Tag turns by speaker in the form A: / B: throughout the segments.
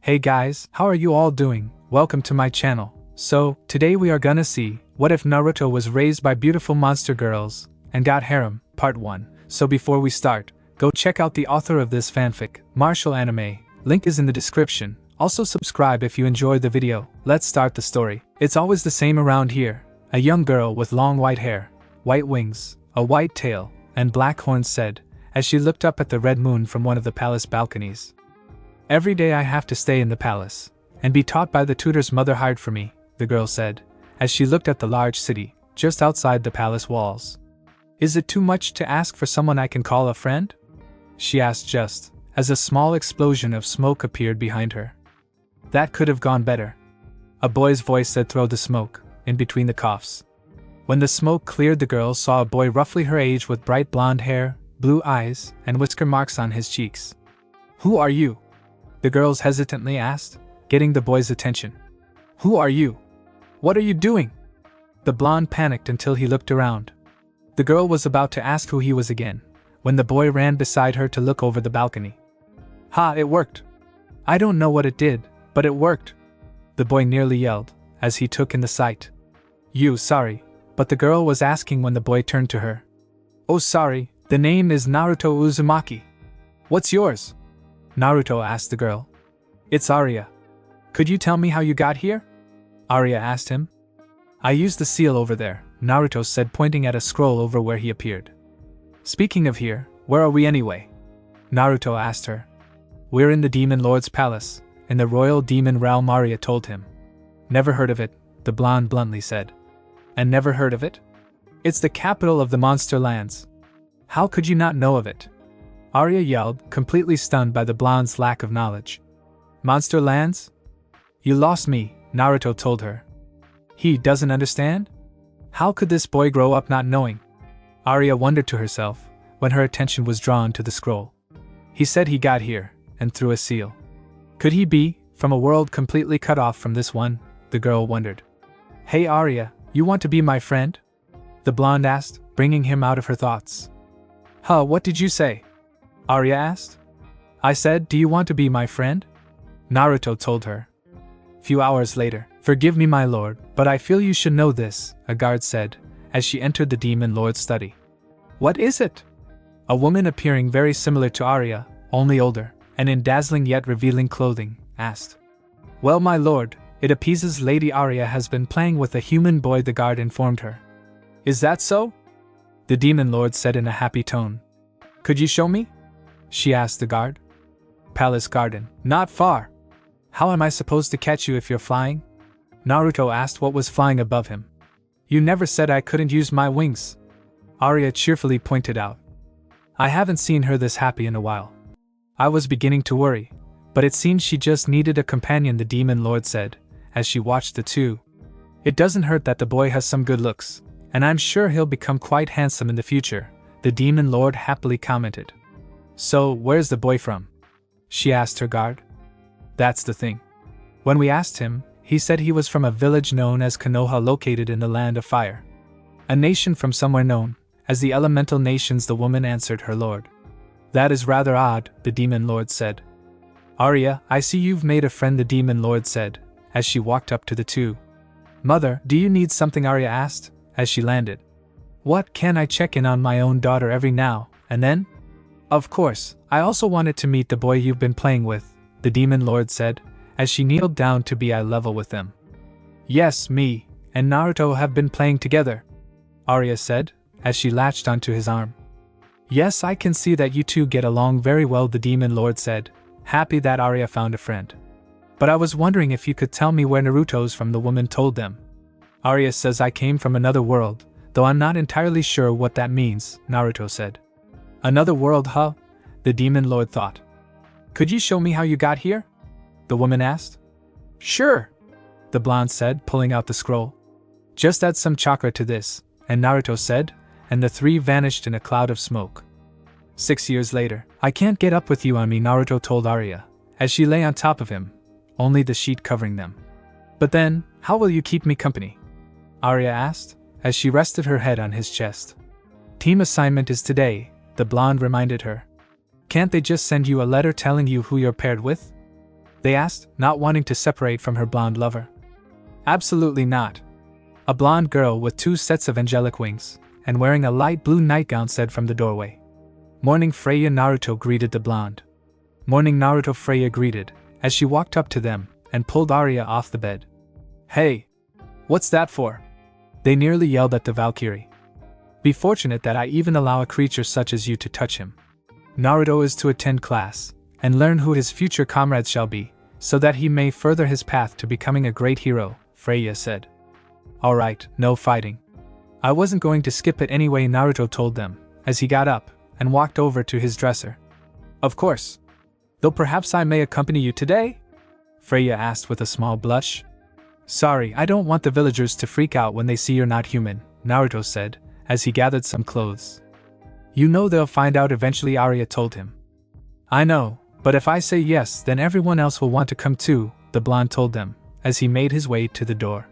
A: Hey guys, how are you all doing? Welcome to my channel. So, today we are gonna see, what if Naruto was raised by beautiful monster girls, and got harem, part 1. So before we start, go check out the author of this fanfic, marshalanime, link is in the description. Also subscribe if you enjoyed the video. Let's start the story. It's always the same around here. A young girl with long white hair, white wings, a white tail, and black horns said, as she looked up at the red moon from one of the palace balconies. Every day I have to stay in the palace, and be taught by the tutors mother hired for me, the girl said, as she looked at the large city, just outside the palace walls. Is it too much to ask for someone I can call a friend? She asked just, as a small explosion of smoke appeared behind her. That could have gone better. A boy's voice said through the smoke, in between the coughs. When the smoke cleared, the girl saw a boy roughly her age with bright blonde hair, blue eyes, and whisker marks on his cheeks. Who are you? The girls hesitantly asked, getting the boy's attention. Who are you? What are you doing? The blonde panicked until he looked around. The girl was about to ask who he was again, when the boy ran beside her to look over the balcony. Ha, it worked! I don't know what it did, but it worked! The boy nearly yelled, as he took in the sight. You, sorry, but the girl was asking when the boy turned to her. Oh sorry, the name is Naruto Uzumaki. What's yours? Naruto asked the girl. It's Arya. Could you tell me how you got here? Arya asked him. I used the seal over there, Naruto said, pointing at a scroll over where he appeared. Speaking of here, where are we anyway? Naruto asked her. We're in the Demon Lord's palace, in the royal demon realm, Arya told him. Never heard of it, the blonde bluntly said. And never heard of it? It's the capital of the monster lands. How could you not know of it? Arya yelled, completely stunned by the blonde's lack of knowledge. Monster lands? You lost me, Naruto told her. He doesn't understand? How could this boy grow up not knowing? Arya wondered to herself, when her attention was drawn to the scroll. He said he got here, and threw a seal. Could he be, from a world completely cut off from this one? The girl wondered. Hey Arya, you want to be my friend? The blonde asked, bringing him out of her thoughts. Huh, what did you say? Arya asked. I said, do you want to be my friend? Naruto told her. Few hours later. Forgive me my lord, but I feel you should know this, a guard said, as she entered the demon lord's study. What is it? A woman appearing very similar to Arya, only older, and in dazzling yet revealing clothing, asked. Well my lord, it appeases Lady Arya has been playing with a human boy, the guard informed her. Is that so? The demon lord said in a happy tone. Could you show me? She asked the guard. Palace garden. Not far. How am I supposed to catch you if you're flying? Naruto asked what was flying above him. You never said I couldn't use my wings. Arya cheerfully pointed out. I haven't seen her this happy in a while. I was beginning to worry, but it seems she just needed a companion, the demon lord said, as she watched the two. It doesn't hurt that the boy has some good looks, and I'm sure he'll become quite handsome in the future, the demon lord happily commented. So, where's the boy from? She asked her guard. That's the thing. When we asked him, he said he was from a village known as Konoha, located in the land of fire. A nation from somewhere known as the elemental nations, the woman answered her lord. That is rather odd, the demon lord said. Arya, I see you've made a friend, the demon lord said, as she walked up to the two. Mother, do you need something? Arya asked, as she landed. What, can I check in on my own daughter every now and then? Of course, I also wanted to meet the boy you've been playing with, the demon lord said, as she kneeled down to be eye level with them. Yes, me and Naruto have been playing together, Arya said, as she latched onto his arm. Yes, I can see that you two get along very well, the demon lord said, happy that Arya found a friend. But I was wondering if you could tell me where Naruto's from, the woman told them. Arya says I came from another world, though I'm not entirely sure what that means, Naruto said. Another world, huh? The demon lord thought. Could you show me how you got here? The woman asked. Sure, the blonde said, pulling out the scroll. Just add some chakra to this, and Naruto said, and the three vanished in a cloud of smoke. 6 years later. I can't get up with you on me, Naruto told Arya, as she lay on top of him, only the sheet covering them. But then, how will you keep me company? Arya asked, as she rested her head on his chest. Team assignment is today, the blonde reminded her. Can't they just send you a letter telling you who you're paired with? they asked, not wanting to separate from her blonde lover. Absolutely not. A blonde girl with 2 sets of angelic wings, and wearing a light blue nightgown said from the doorway. Morning Freya. Naruto greeted the blonde. Morning Naruto. Freya greeted, as she walked up to them, and pulled Arya off the bed. Hey! What's that for? They nearly yelled at the Valkyrie. Be fortunate that I even allow a creature such as you to touch him. Naruto is to attend class, and learn who his future comrades shall be, so that he may further his path to becoming a great hero, Freya said. Alright, no fighting. I wasn't going to skip it anyway, Naruto told them, as he got up, and walked over to his dresser. Of course. Though perhaps I may accompany you today? Freya asked with a small blush. Sorry, I don't want the villagers to freak out when they see you're not human, Naruto said, as he gathered some clothes. You know they'll find out eventually, Arya told him. I know, but if I say yes, then everyone else will want to come too, the blonde told them, as he made his way to the door.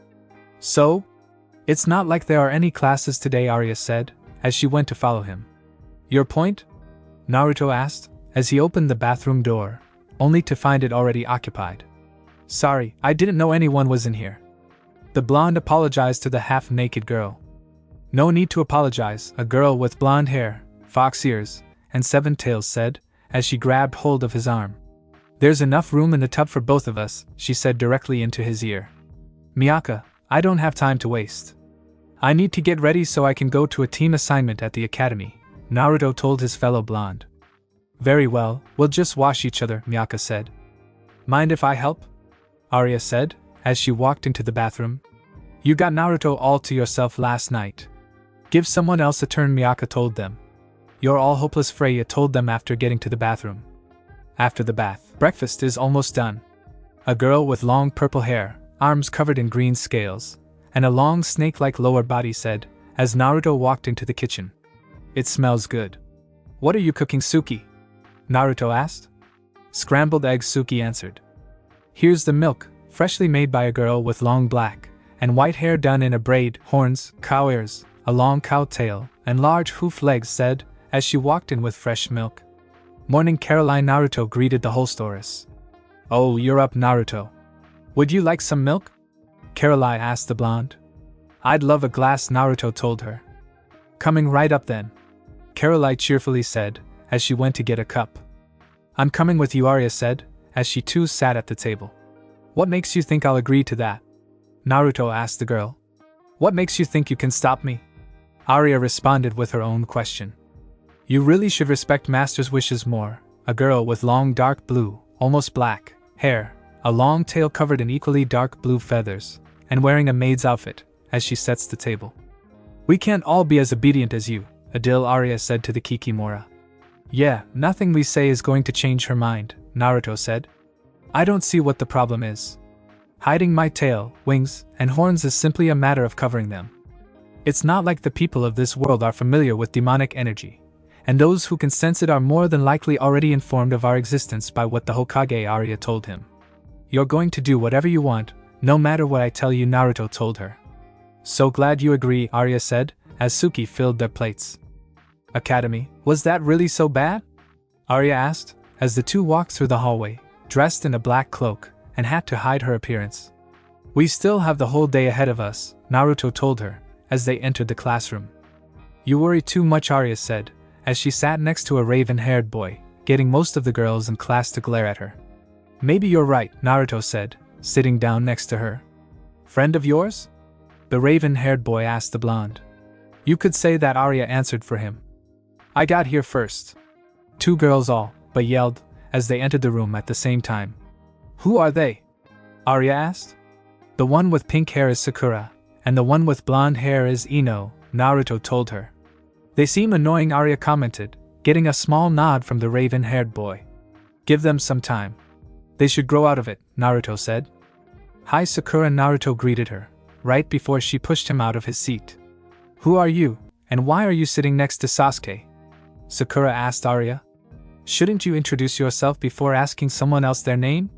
A: So? It's not like there are any classes today, Arya said, as she went to follow him. Your point? Naruto asked, as he opened the bathroom door, only to find it already occupied. Sorry, I didn't know anyone was in here. The blonde apologized to the half-naked girl. No need to apologize, a girl with blonde hair, fox ears, and 7 tails said, as she grabbed hold of his arm. There's enough room in the tub for both of us, she said directly into his ear. Miyaka, I don't have time to waste. I need to get ready so I can go to a team assignment at the academy, Naruto told his fellow blonde. Very well, we'll just wash each other, Miyaka said. Mind if I help? Arya said, as she walked into the bathroom. You got Naruto all to yourself last night. Give someone else a turn, Miyaka told them. You're all hopeless, Freya told them after getting to the bathroom. After the bath, breakfast is almost done. A girl with long purple hair, arms covered in green scales, and a long snake-like lower body said, as Naruto walked into the kitchen. It smells good. What are you cooking, Suki? Naruto asked. Scrambled eggs, Suki answered. Here's the milk, freshly made by a girl with long black and white hair done in a braid, horns, cow ears, a long cow tail, and large hoof legs said, as she walked in with fresh milk. Morning, Caroline, Naruto greeted the hostess. Oh, you're up, Naruto. Would you like some milk? Caroline asked the blonde. I'd love a glass, Naruto told her. Coming right up then, Caroline cheerfully said, as she went to get a cup. I'm coming with you, Arya said, as she too sat at the table. What makes you think I'll agree to that? Naruto asked the girl. What makes you think you can stop me? Arya responded with her own question. You really should respect Master's wishes more, a girl with long dark blue, almost black, hair, a long tail covered in equally dark blue feathers, and wearing a maid's outfit, as she sets the table. We can't all be as obedient as you, Adil, Arya said to the Kikimora. Yeah, nothing we say is going to change her mind, Naruto said. I don't see what the problem is. Hiding my tail, wings, and horns is simply a matter of covering them. It's not like the people of this world are familiar with demonic energy, and those who can sense it are more than likely already informed of our existence by what the Hokage, Arya told him. You're going to do whatever you want, no matter what I tell you, Naruto told her. So glad you agree, Arya said, as Suki filled their plates. Academy, was that really so bad? Arya asked, as the two walked through the hallway, dressed in a black cloak and hat to hide her appearance. We still have the whole day ahead of us, Naruto told her, as they entered the classroom. You worry too much, Arya said, as she sat next to a raven-haired boy, getting most of the girls in class to glare at her. Maybe you're right, Naruto said, sitting down next to her. Friend of yours? The raven-haired boy asked the blonde. You could say that, Arya answered for him. I got here first. 2 girls all but yelled as they entered the room at the same time. Who are they? Arya asked. The one with pink hair is Sakura, and the one with blonde hair is Ino, Naruto told her. They seem annoying, Arya commented, getting a small nod from the raven-haired boy. Give them some time. They should grow out of it, Naruto said. Hi, Sakura, Naruto greeted her, right before she pushed him out of his seat. Who are you, and why are you sitting next to Sasuke? Sakura asked Arya. Shouldn't you introduce yourself before asking someone else their name?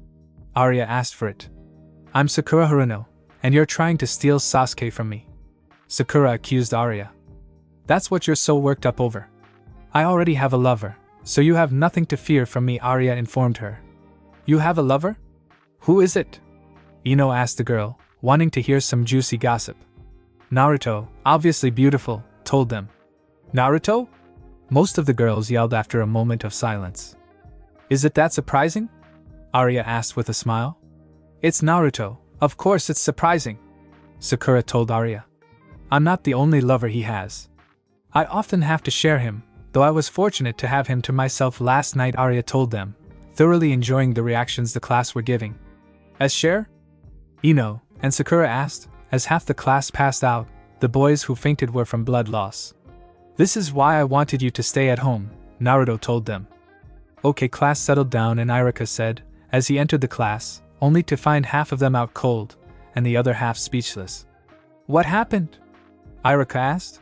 A: Arya asked for it. I'm Sakura Haruno, and you're trying to steal Sasuke from me. Sakura accused Arya. That's what you're so worked up over. I already have a lover, so you have nothing to fear from me, Arya informed her. You have a lover? Who is it? Ino asked the girl, wanting to hear some juicy gossip. Naruto, obviously beautiful, told them. Naruto? Most of the girls yelled after a moment of silence. Is it that surprising? Arya asked with a smile. It's Naruto, of course it's surprising, Sakura told Arya. I'm not the only lover he has. I often have to share him, though I was fortunate to have him to myself last night, Arya told them, thoroughly enjoying the reactions the class were giving. As share? Ino and Sakura asked, as half the class passed out. The boys who fainted were from blood loss. This is why I wanted you to stay at home, Naruto told them. Okay, class settled down, and Irika said, as he entered the class, only to find half of them out cold, and the other half speechless. What happened? Irika asked.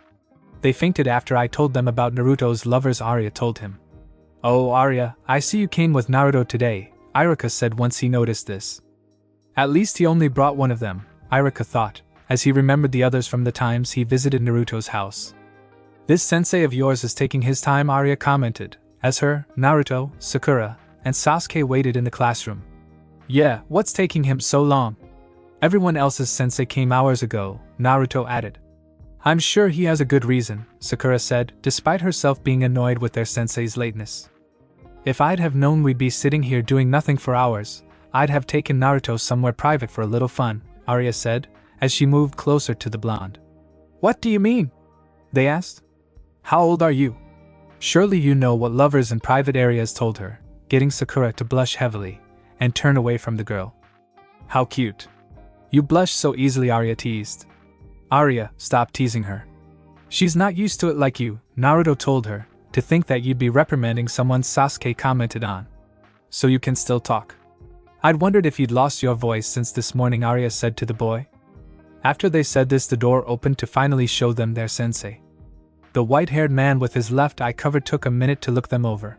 A: They fainted after I told them about Naruto's lovers, Arya told him. Oh Arya, I see you came with Naruto today, Irika said once he noticed this. At least he only brought one of them, Irika thought, as he remembered the others from the times he visited Naruto's house. This sensei of yours is taking his time, Arya commented, as her, Naruto, Sakura, and Sasuke waited in the classroom. Yeah, what's taking him so long? Everyone else's sensei came hours ago, Naruto added. I'm sure he has a good reason, Sakura said, despite herself being annoyed with their sensei's lateness. If I'd have known we'd be sitting here doing nothing for hours, I'd have taken Naruto somewhere private for a little fun, Arya said, as she moved closer to the blonde. What do you mean? They asked. How old are you? Surely you know what lovers in private areas told her, getting Sakura to blush heavily, and turn away from the girl. How cute. You blush so easily, Arya teased. Arya, stop teasing her. She's not used to it like you, Naruto told her, to think that you'd be reprimanding someone, Sasuke commented on. So you can still talk. I'd wondered if you'd lost your voice since this morning, Arya said to the boy. After they said this, the door opened to finally show them their sensei. The white-haired man with his left eye covered took a minute to look them over.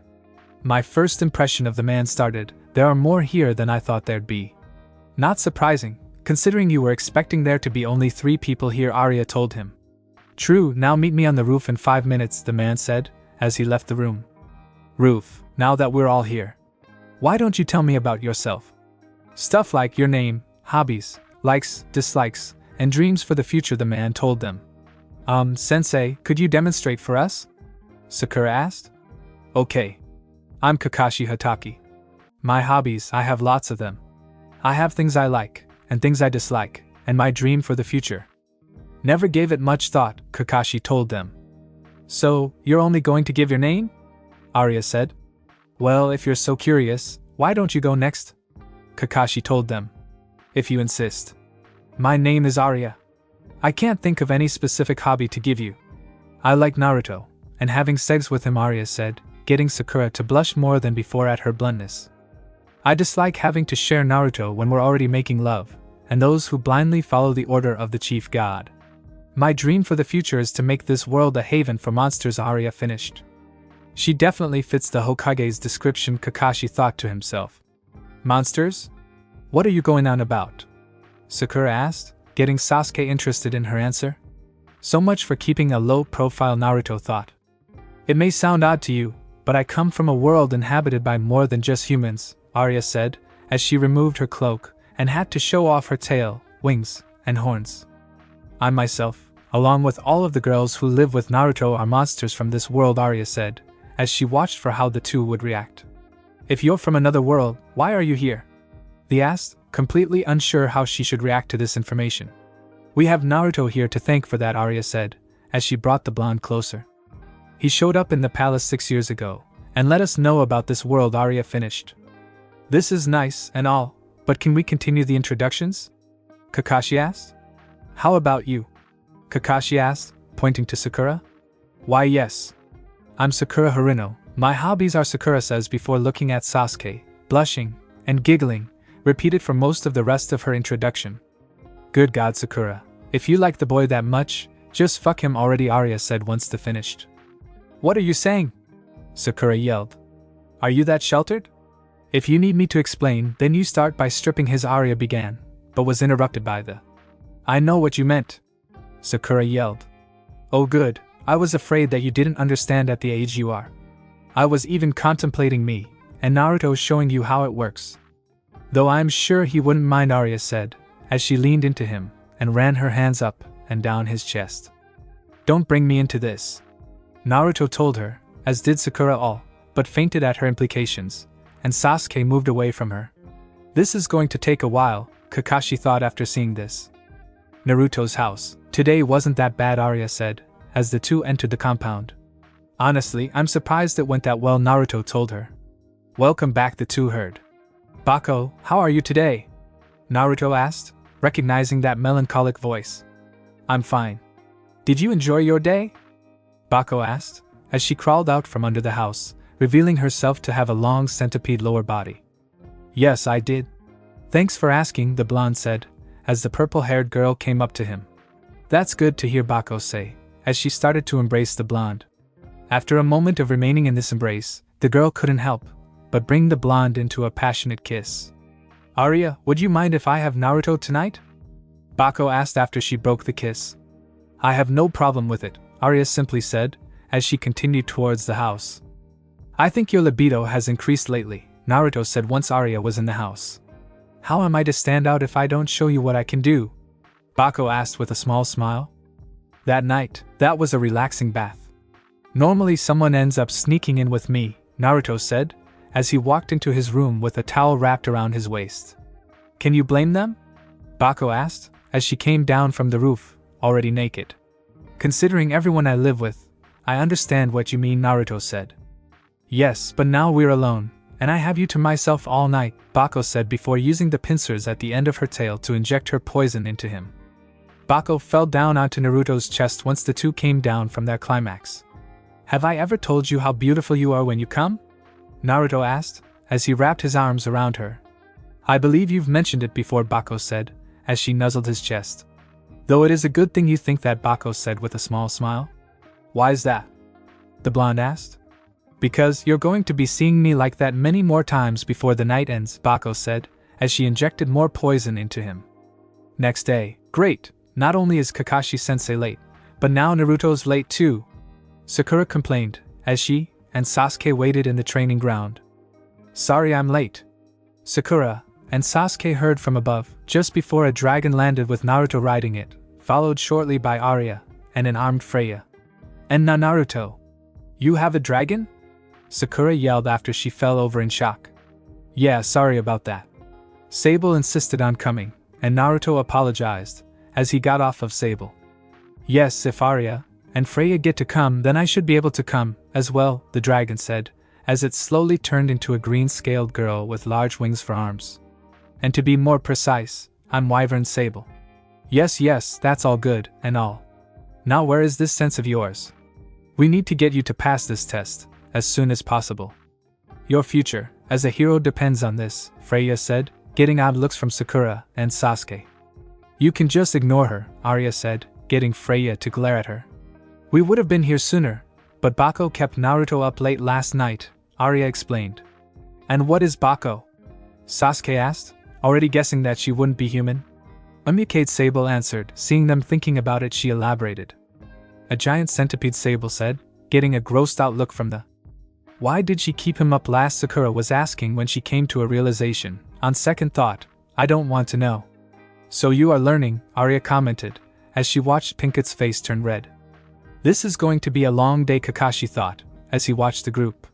A: My first impression of the man started, there are more here than I thought there'd be. Not surprising, considering you were expecting there to be only 3 people here, Arya told him. True, now meet me on the roof in 5 minutes, the man said, as he left the room. Roof, now that we're all here. Why don't you tell me about yourself? Stuff like your name, hobbies, likes, dislikes, and dreams for the future, the man told them. Sensei, could you demonstrate for us? Sakura asked. Okay. I'm Kakashi Hatake. My hobbies, I have lots of them. I have things I like, and things I dislike, and my dream for the future. Never gave it much thought, Kakashi told them. So, you're only going to give your name? Arya said. Well, if you're so curious, why don't you go next? Kakashi told them. If you insist. My name is Arya. I can't think of any specific hobby to give you. I like Naruto, and having sex with him, Arya said, getting Sakura to blush more than before at her bluntness. I dislike having to share Naruto when we're already making love, and those who blindly follow the order of the chief god. My dream for the future is to make this world a haven for monsters, Arya finished. She definitely fits the Hokage's description, Kakashi thought to himself. Monsters? What are you going on about? Sakura asked, getting Sasuke interested in her answer. So much for keeping a low profile, Naruto thought. It may sound odd to you, but I come from a world inhabited by more than just humans, Arya said, as she removed her cloak and had to show off her tail, wings, and horns. I myself, along with all of the girls who live with Naruto, are monsters from this world, Arya said, as she watched for how the two would react. If you're from another world, why are you here? They asked, completely unsure how she should react to this information. We have Naruto here to thank for that, Arya said, as she brought the blonde closer. He showed up in the palace 6 years ago, and let us know about this world, Arya finished. This is nice and all, but can we continue the introductions? Kakashi asked. How about you? Kakashi asked, pointing to Sakura. Why yes. I'm Sakura Harino. My hobbies are, Sakura says before looking at Sasuke, blushing, and giggling, repeated for most of the rest of her introduction. Good God, Sakura, if you like the boy that much, just fuck him already, Arya said once they finished. What are you saying? Sakura yelled. Are you that sheltered? If you need me to explain, then you start by stripping his, Arya began, but was interrupted by the I know what you meant. Sakura yelled. Oh good, I was afraid that you didn't understand at the age you are. I was even contemplating me, and Naruto showing you how it works. Though I'm sure he wouldn't mind, Arya said, as she leaned into him and ran her hands up and down his chest. Don't bring me into this, Naruto told her, as did Sakura all, but fainted at her implications, and Sasuke moved away from her. This is going to take a while, Kakashi thought after seeing this. Naruto's house. Today wasn't that bad, Arya said, as the two entered the compound. Honestly, I'm surprised it went that well, Naruto told her. Welcome back, the two heard. Bako, how are you today? Naruto asked, recognizing that melancholic voice. I'm fine. Did you enjoy your day? Bako asked, as she crawled out from under the house, revealing herself to have a long centipede lower body. Yes, I did. Thanks for asking, the blonde said, as the purple-haired girl came up to him. That's good to hear, Bako say, as she started to embrace the blonde. After a moment of remaining in this embrace, the girl couldn't help but bring the blonde into a passionate kiss. Arya, would you mind if I have Naruto tonight? Bako asked after she broke the kiss. I have no problem with it, Arya simply said, as she continued towards the house. I think your libido has increased lately, Naruto said once Arya was in the house. How am I to stand out if I don't show you what I can do? Bako asked with a small smile. That night, that was a relaxing bath. Normally someone ends up sneaking in with me, Naruto said, as he walked into his room with a towel wrapped around his waist. Can you blame them? Bako asked, as she came down from the roof, already naked. Considering everyone I live with, I understand what you mean, Naruto said. Yes, but now we're alone, and I have you to myself all night, Bako said before using the pincers at the end of her tail to inject her poison into him. Bako fell down onto Naruto's chest once the two came down from their climax. Have I ever told you how beautiful you are when you come? Naruto asked, as he wrapped his arms around her. I believe you've mentioned it before, Bako said, as she nuzzled his chest. Though it is a good thing you think that, Bako said with a small smile. Why's that? The blonde asked. Because you're going to be seeing me like that many more times before the night ends, Bako said, as she injected more poison into him. Next day. Great, not only is Kakashi-sensei late, but now Naruto's late too, Sakura complained, as she and Sasuke waited in the training ground. Sorry I'm late. Sakura and Sasuke heard from above, just before a dragon landed with Naruto riding it, followed shortly by Arya and an armed Freya. And now Naruto. You have a dragon? Sakura yelled after she fell over in shock. Yeah, sorry about that. Sable insisted on coming, and Naruto apologized, as he got off of Sable. Yes, if Arya and Freya get to come, then I should be able to come, as well, the dragon said, as it slowly turned into a green-scaled girl with large wings for arms. And to be more precise, I'm Wyvern Sable. Yes, that's all good, and all. Now where is this sense of yours? We need to get you to pass this test, as soon as possible. Your future, as a hero depends on this, Freya said, getting odd looks from Sakura and Sasuke. You can just ignore her, Arya said, getting Freya to glare at her. We would have been here sooner, but Bako kept Naruto up late last night, Arya explained. And what is Bako? Sasuke asked, already guessing that she wouldn't be human. Umikade Sable answered, seeing them thinking about it she elaborated. A giant centipede, Sable said, getting a grossed out look from the. Why did she keep him up last? Sakura was asking when she came to a realization. On second thought, I don't want to know. So you are learning, Arya commented, as she watched Pinket's face turn red. This is going to be a long day, Kakashi thought, as he watched the group.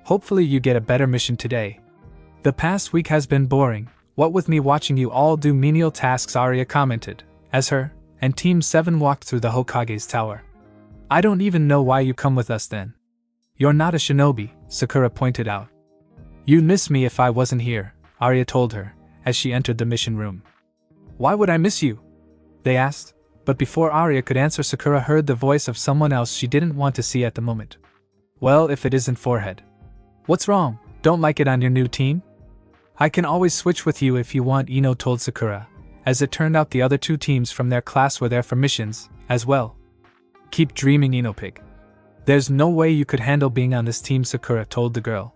A: Hopefully you get a better mission today. The past week has been boring, what with me watching you all do menial tasks, Arya commented, as her and Team 7 walked through the Hokage's tower. I don't even know why you come with us then. You're not a shinobi, Sakura pointed out. You'd miss me if I wasn't here, Arya told her, as she entered the mission room. Why would I miss you? They asked, but before Arya could answer, Sakura heard the voice of someone else she didn't want to see at the moment. Well, if it isn't Forehead. What's wrong? Don't like it on your new team? I can always switch with you if you want, Ino told Sakura, as it turned out the other two teams from their class were there for missions, as well. Keep dreaming, Ino Pig. There's no way you could handle being on this team, Sakura told the girl.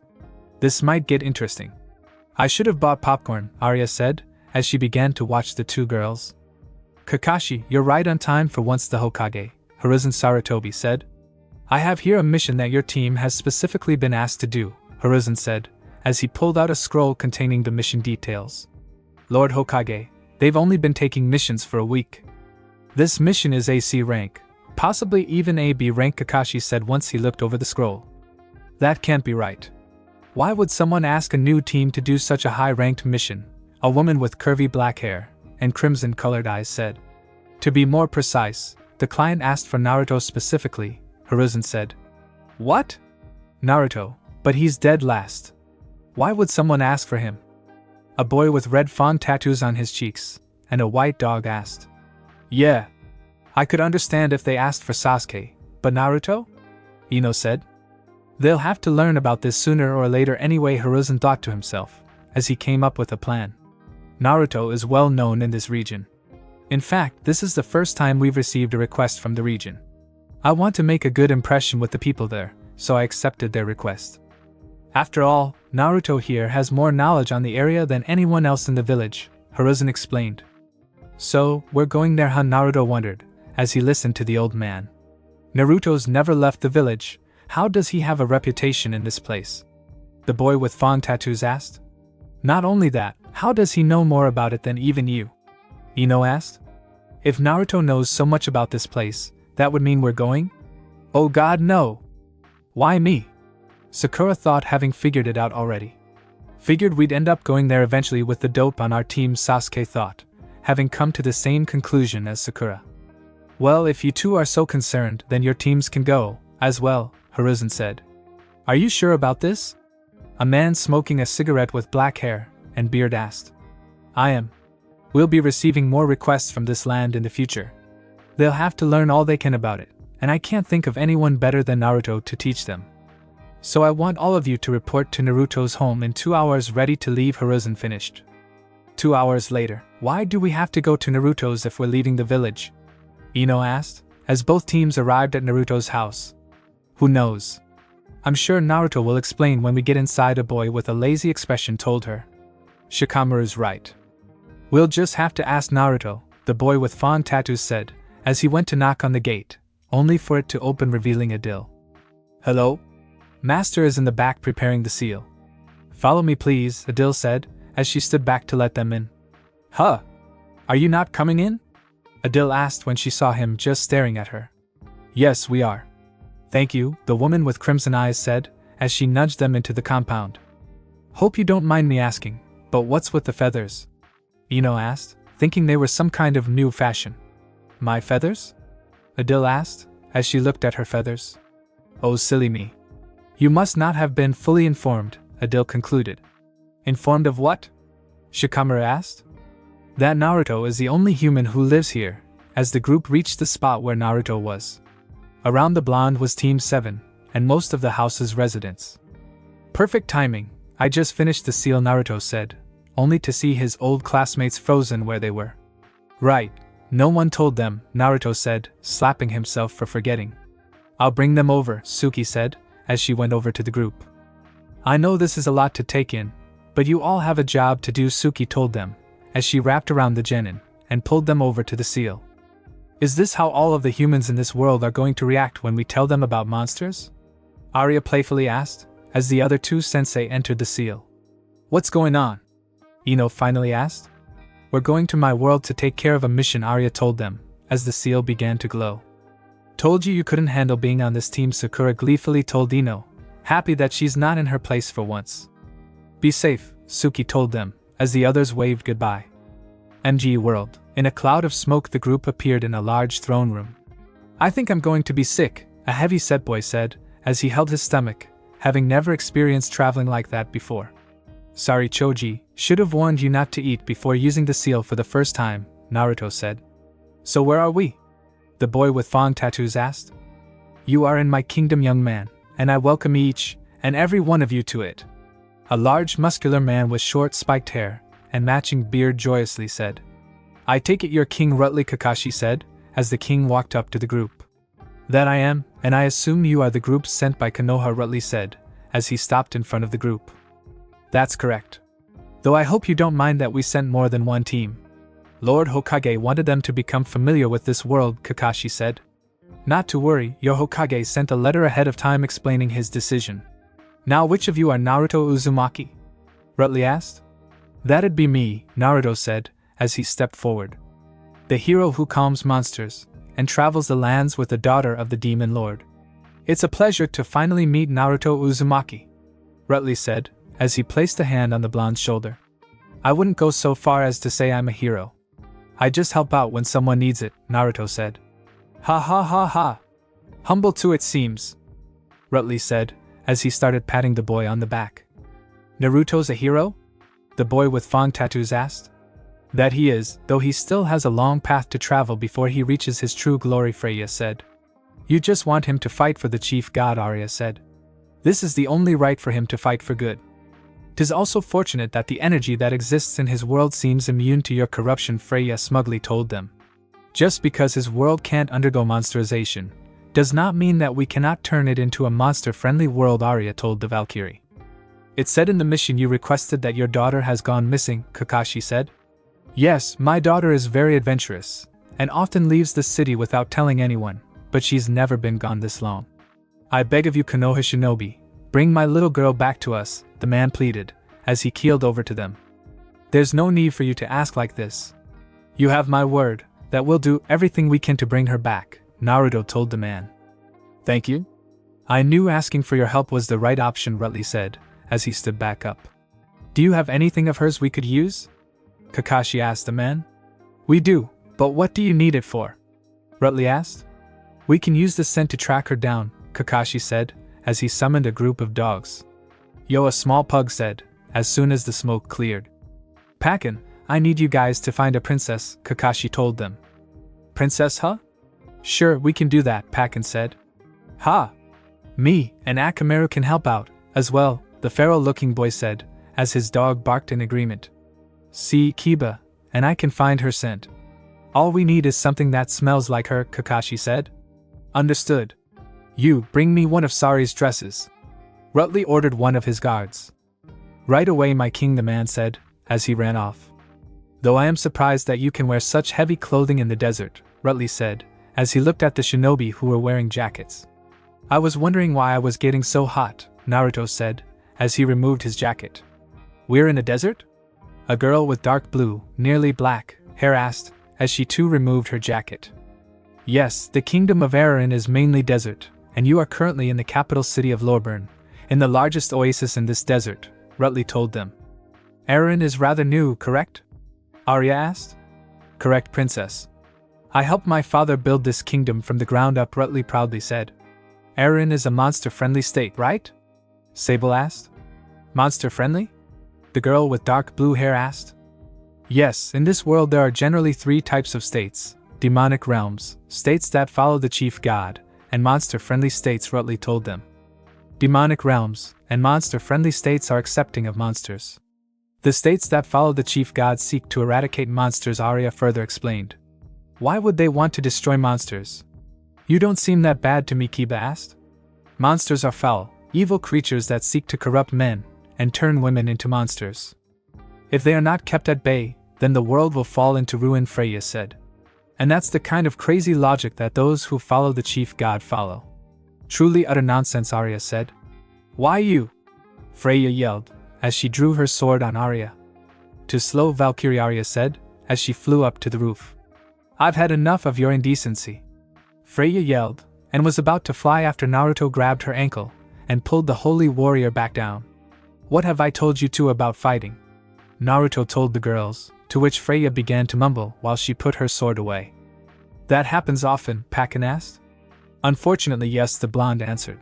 A: This might get interesting. I should have bought popcorn, Arya said, as she began to watch the two girls. Kakashi, you're right on time for once, the Hokage, Hiruzen Sarutobi said. I have here a mission that your team has specifically been asked to do, Hiruzen said, as he pulled out a scroll containing the mission details. Lord Hokage, they've only been taking missions for a week. This mission is AC rank, possibly even AB rank, Kakashi said once he looked over the scroll. That can't be right. Why would someone ask a new team to do such a high-ranked mission? A woman with curvy black hair and crimson-colored eyes said. To be more precise, the client asked for Naruto specifically, Hiruzen said. What? Naruto, but he's dead last. Why would someone ask for him? A boy with red fawn tattoos on his cheeks and a white dog asked. Yeah. I could understand if they asked for Sasuke, but Naruto? Ino said. They'll have to learn about this sooner or later anyway, Hiruzen thought to himself, as he came up with a plan. Naruto is well known in this region. In fact, this is the first time we've received a request from the region. I want to make a good impression with the people there, so I accepted their request. After all, Naruto here has more knowledge on the area than anyone else in the village, Hiruzen explained. So, we're going there, huh? Naruto wondered, as he listened to the old man. Naruto's never left the village. How does he have a reputation in this place? The boy with fawn tattoos asked. Not only that, how does he know more about it than even you? Ino asked. If Naruto knows so much about this place, that would mean we're going? Oh god, no! Why me? Sakura thought, having figured it out already. Figured we'd end up going there eventually with the dope on our team, Sasuke thought, having come to the same conclusion as Sakura. Well, if you two are so concerned, then your teams can go, as well, Hiruzen said. Are you sure about this? A man smoking a cigarette with black hair and beard asked. I am. We'll be receiving more requests from this land in the future. They'll have to learn all they can about it, and I can't think of anyone better than Naruto to teach them. So I want all of you to report to Naruto's home in 2 hours, ready to leave. Hiruzen finished. 2 hours later. Why do we have to go to Naruto's if we're leaving the village? Ino asked, as both teams arrived at Naruto's house. Who knows? I'm sure Naruto will explain when we get inside, a boy with a lazy expression told her. Shikamaru's right. We'll just have to ask Naruto, the boy with fawn tattoos said, as he went to knock on the gate, only for it to open, revealing Adil. Hello? Master is in the back preparing the seal. Follow me please, Adil said, as she stood back to let them in. Huh? Are you not coming in? Adil asked when she saw him just staring at her. Yes, we are. Thank you, the woman with crimson eyes said, as she nudged them into the compound. Hope you don't mind me asking, but what's with the feathers? Ino asked, thinking they were some kind of new fashion. My feathers? Adil asked, as she looked at her feathers. Oh, silly me. You must not have been fully informed, Adil concluded. Informed of what? Shikamaru asked. That Naruto is the only human who lives here, as the group reached the spot where Naruto was. Around the blonde was Team 7, and most of the house's residents. Perfect timing, I just finished the seal, Naruto said, only to see his old classmates frozen where they were. Right, no one told them, Naruto said, slapping himself for forgetting. I'll bring them over, Suki said, as she went over to the group. I know this is a lot to take in, but you all have a job to do, Suki told them, as she wrapped around the genin and pulled them over to the seal. Is this how all of the humans in this world are going to react when we tell them about monsters? Arya playfully asked, as the other two sensei entered the seal. What's going on? Ino finally asked. We're going to my world to take care of a mission, Arya told them, as the seal began to glow. Told you couldn't handle being on this team, Sakura gleefully told Ino, happy that she's not in her place for once. Be safe, Suki told them, as the others waved goodbye. MG World. In a cloud of smoke, the group appeared in a large throne room. I think I'm going to be sick, a heavy-set boy said, as he held his stomach, having never experienced traveling like that before. Sorry, Choji, should have warned you not to eat before using the seal for the first time, Naruto said. So where are we? The boy with fawn tattoos asked. You are in my kingdom, young man, and I welcome each and every one of you to it. A large muscular man with short spiked hair and matching beard joyously said. I take it you're King Rutley, Kakashi said, as the king walked up to the group. That I am, and I assume you are the group sent by Konoha, Rutley said, as he stopped in front of the group. That's correct. Though I hope you don't mind that we sent more than one team. Lord Hokage wanted them to become familiar with this world, Kakashi said. Not to worry, your Hokage sent a letter ahead of time explaining his decision. Now which of you are Naruto Uzumaki? Rutley asked. That'd be me, Naruto said, as he stepped forward. The hero who calms monsters, and travels the lands with the daughter of the Demon Lord. It's a pleasure to finally meet Naruto Uzumaki, Rutley said, as he placed a hand on the blonde's shoulder. I wouldn't go so far as to say I'm a hero. I just help out when someone needs it, Naruto said. Ha ha ha ha. Humble too it seems, Rutley said, as he started patting the boy on the back. Naruto's a hero? The boy with Fang tattoos asked. That he is, though he still has a long path to travel before he reaches his true glory, Freya said. You just want him to fight for the chief god, Arya said. This is the only right for him to fight for good. 'Tis also fortunate that the energy that exists in his world seems immune to your corruption, Freya smugly told them. Just because his world can't undergo monsterization, does not mean that we cannot turn it into a monster-friendly world, Arya told the Valkyrie. It said in the mission you requested that your daughter has gone missing, Kakashi said. Yes, my daughter is very adventurous, and often leaves the city without telling anyone, but she's never been gone this long. I beg of you, Konoha Shinobi, bring my little girl back to us, the man pleaded, as he keeled over to them. There's no need for you to ask like this. You have my word, that we'll do everything we can to bring her back, Naruto told the man. Thank you? I knew asking for your help was the right option, Rutley said, as he stood back up. Do you have anything of hers we could use? Kakashi asked the man. We do, but what do you need it for? Rutley asked. We can use the scent to track her down, Kakashi said, as he summoned a group of dogs. Yo, a small pug said, as soon as the smoke cleared. Pakin, I need you guys to find a princess, Kakashi told them. Princess, huh? Sure, we can do that, Pakin said. Ha! Me and Akamaru can help out, as well, the Pharaoh-looking boy said, as his dog barked in agreement. See, Kiba, and I can find her scent. All we need is something that smells like her, Kakashi said. Understood. You, bring me one of Sari's dresses. Rutley ordered one of his guards. Right away, my king, the man said, as he ran off. Though I am surprised that you can wear such heavy clothing in the desert, Rutley said, as he looked at the shinobi who were wearing jackets. I was wondering why I was getting so hot, Naruto said, as he removed his jacket. We're in a desert? A girl with dark blue, nearly black, hair asked, as she too removed her jacket. Yes, the kingdom of Arya is mainly desert, and you are currently in the capital city of Lorburn, in the largest oasis in this desert, Rutley told them. Arya is rather new, correct? Arya asked. Correct, princess. I helped my father build this kingdom from the ground up, Rutley proudly said. Arya is a monster-friendly state, right? Sable asked. Monster-friendly? The girl with dark blue hair asked. Yes, in this world there are generally 3 types of states: demonic realms, states that follow the chief god, and monster-friendly states, Rutley told them. Demonic realms and monster-friendly states are accepting of monsters. The states that follow the chief god seek to eradicate monsters, Arya further explained. Why would they want to destroy monsters? You don't seem that bad to me, Kiba asked. Monsters are foul, evil creatures that seek to corrupt men and turn women into monsters. If they are not kept at bay, then the world will fall into ruin, Freya said. And that's the kind of crazy logic that those who follow the chief god follow. Truly utter nonsense, Arya said. Why you? Freya yelled, as she drew her sword on Arya. Too slow, Valkyrie, Arya said, as she flew up to the roof. I've had enough of your indecency. Freya yelled, and was about to fly after Naruto grabbed her ankle and pulled the holy warrior back down. What have I told you two about fighting? Naruto told the girls, to which Freya began to mumble while she put her sword away. That happens often, Pakin asked. Unfortunately, yes, the blonde answered.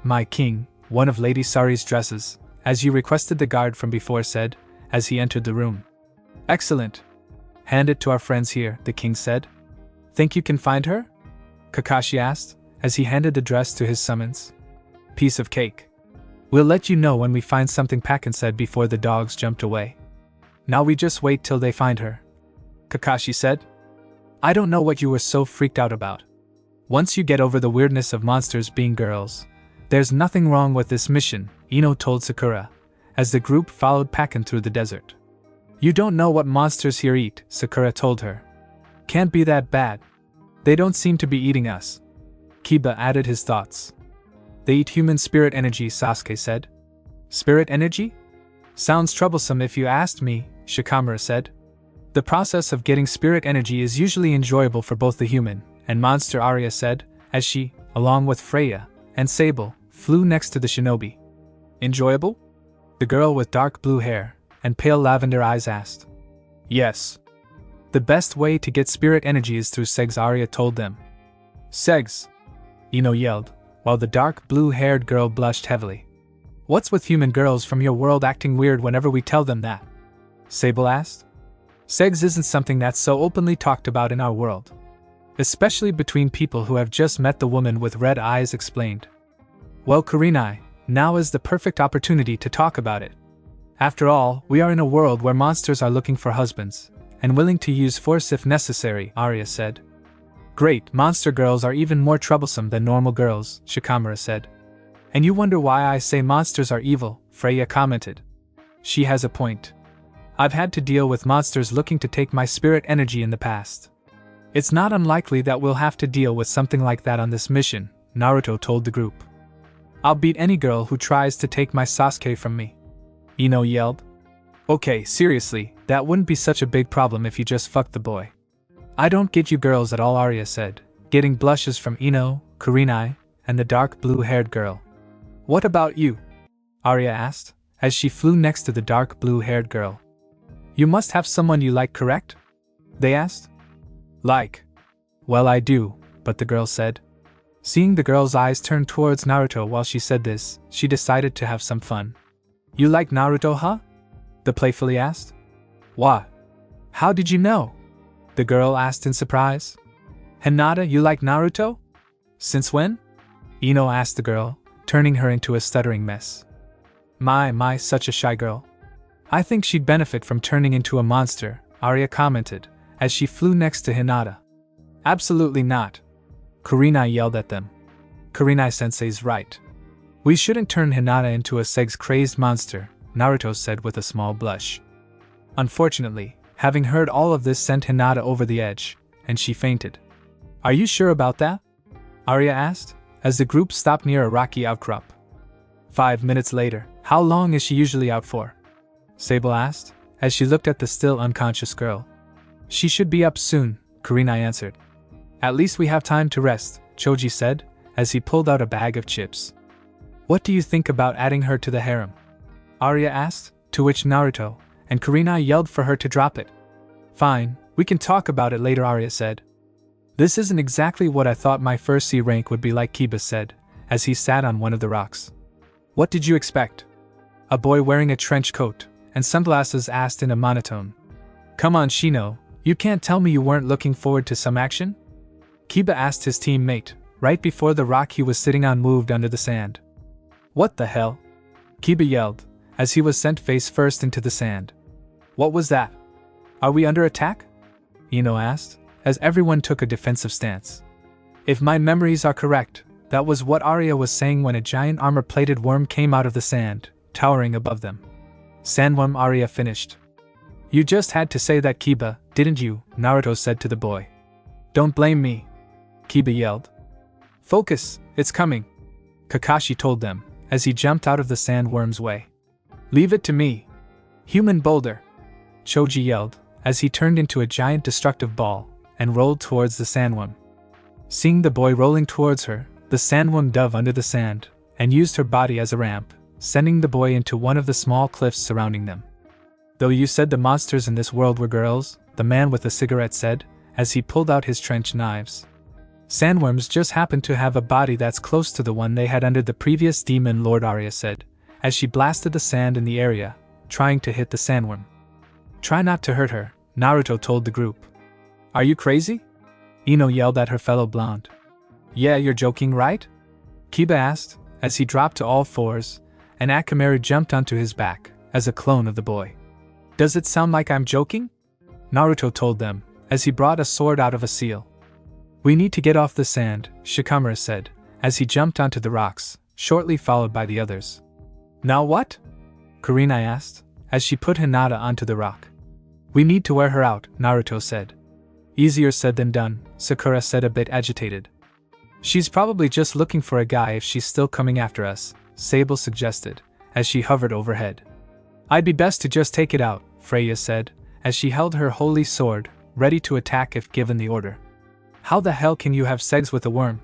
A: My king, one of Lady Sari's dresses, as you requested, the guard from before said, as he entered the room. Excellent. Hand it to our friends here, the king said. Think you can find her? Kakashi asked, as he handed the dress to his summons. Piece of cake. We'll let you know when we find something, Pakin said before the dogs jumped away. Now we just wait till they find her, Kakashi said. I don't know what you were so freaked out about. Once you get over the weirdness of monsters being girls, there's nothing wrong with this mission, Ino told Sakura, as the group followed Pakin through the desert. You don't know what monsters here eat, Sakura told her. Can't be that bad. They don't seem to be eating us. Kiba added his thoughts. They eat human spirit energy, Sasuke said. Spirit energy? Sounds troublesome if you asked me, Shikamaru said. The process of getting spirit energy is usually enjoyable for both the human and monster, Arya said, as she, along with Freya and Sable, flew next to the shinobi. Enjoyable? The girl with dark blue hair and pale lavender eyes asked. Yes. The best way to get spirit energy is through segs, Arya told them. Segs? Ino yelled, while the dark blue-haired girl blushed heavily. What's with human girls from your world acting weird whenever we tell them that? Sable asked. Segs isn't something that's so openly talked about in our world. Especially between people who have just met, the woman with red eyes explained. Well, Kurenai, now is the perfect opportunity to talk about it. After all, we are in a world where monsters are looking for husbands, and willing to use force if necessary, Arya said. Great, monster girls are even more troublesome than normal girls, Shikamaru said. And you wonder why I say monsters are evil, Freya commented. She has a point. I've had to deal with monsters looking to take my spirit energy in the past. It's not unlikely that we'll have to deal with something like that on this mission, Naruto told the group. I'll beat any girl who tries to take my Sasuke from me. Ino yelled. Okay, seriously, that wouldn't be such a big problem if you just fucked the boy. I don't get you girls at all, Arya said, getting blushes from Ino, Kurenai, and the dark blue-haired girl. What about you? Arya asked, as she flew next to the dark blue-haired girl. You must have someone you like, correct? They asked. Like? Well, I do, but the girl said. Seeing the girl's eyes turn towards Naruto while she said this, she decided to have some fun. You like Naruto, huh? The playfully asked. What? How did you know? The girl asked in surprise. Hinata, you like Naruto? Since when? Ino asked the girl, turning her into a stuttering mess. My, such a shy girl. I think she'd benefit from turning into a monster, Arya commented, as she flew next to Hinata. Absolutely not. Kurenai yelled at them. Kurenai-sensei's right. We shouldn't turn Hinata into a sex-crazed monster, Naruto said with a small blush. Unfortunately, having heard all of this sent Hinata over the edge, and she fainted. Are you sure about that? Arya asked, as the group stopped near a rocky outcrop. 5 minutes later. How long is she usually out for? Sable asked, as she looked at the still unconscious girl. She should be up soon, Kurenai answered. At least we have time to rest, Choji said, as he pulled out a bag of chips. What do you think about adding her to the harem? Arya asked, to which Naruto and Kurenai yelled for her to drop it. Fine, we can talk about it later, Arya said. This isn't exactly what I thought my first C rank would be like, Kiba said, as he sat on one of the rocks. What did you expect? A boy wearing a trench coat and sunglasses asked in a monotone. Come on, Shino, you can't tell me you weren't looking forward to some action? Kiba asked his teammate, right before the rock he was sitting on moved under the sand. What the hell? Kiba yelled, as he was sent face first into the sand. What was that? Are we under attack? Ino asked, as everyone took a defensive stance. If my memories are correct, that was what Arya was saying when a giant armor-plated worm came out of the sand, towering above them. Sandworm, Arya finished. You just had to say that, Kiba, didn't you? Naruto said to the boy. Don't blame me. Kiba yelled. Focus, it's coming. Kakashi told them, as he jumped out of the sandworm's way. Leave it to me. Human boulder. Choji yelled, as he turned into a giant destructive ball, and rolled towards the sandworm. Seeing the boy rolling towards her, the sandworm dove under the sand, and used her body as a ramp, sending the boy into one of the small cliffs surrounding them. Though you said the monsters in this world were girls, the man with the cigarette said, as he pulled out his trench knives. Sandworms just happen to have a body that's close to the one they had under the previous demon lord, Arya said, as she blasted the sand in the area, trying to hit the sandworm. Try not to hurt her, Naruto told the group. Are you crazy? Ino yelled at her fellow blonde. Yeah, you're joking, right? Kiba asked, as he dropped to all fours, and Akamaru jumped onto his back, as a clone of the boy. Does it sound like I'm joking? Naruto told them, as he brought a sword out of a seal. We need to get off the sand, Shikamaru said, as he jumped onto the rocks, shortly followed by the others. Now what? Kurenai asked, as she put Hinata onto the rock. We need to wear her out, Naruto said. Easier said than done, Sakura said, a bit agitated. She's probably just looking for a guy if she's still coming after us, Sable suggested, as she hovered overhead. I'd be best to just take it out, Freya said, as she held her holy sword, ready to attack if given the order. How the hell can you have sex with a worm?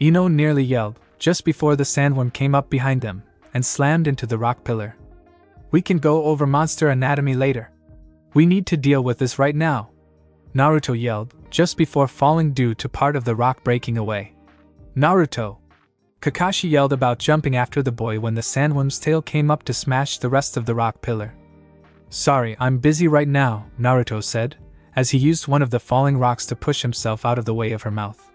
A: Ino nearly yelled, just before the sandworm came up behind them, and slammed into the rock pillar. We can go over monster anatomy later. We need to deal with this right now, Naruto yelled, just before falling due to part of the rock breaking away. Naruto! Kakashi yelled about jumping after the boy when the sandworm's tail came up to smash the rest of the rock pillar. Sorry, I'm busy right now, Naruto said, as he used one of the falling rocks to push himself out of the way of her mouth.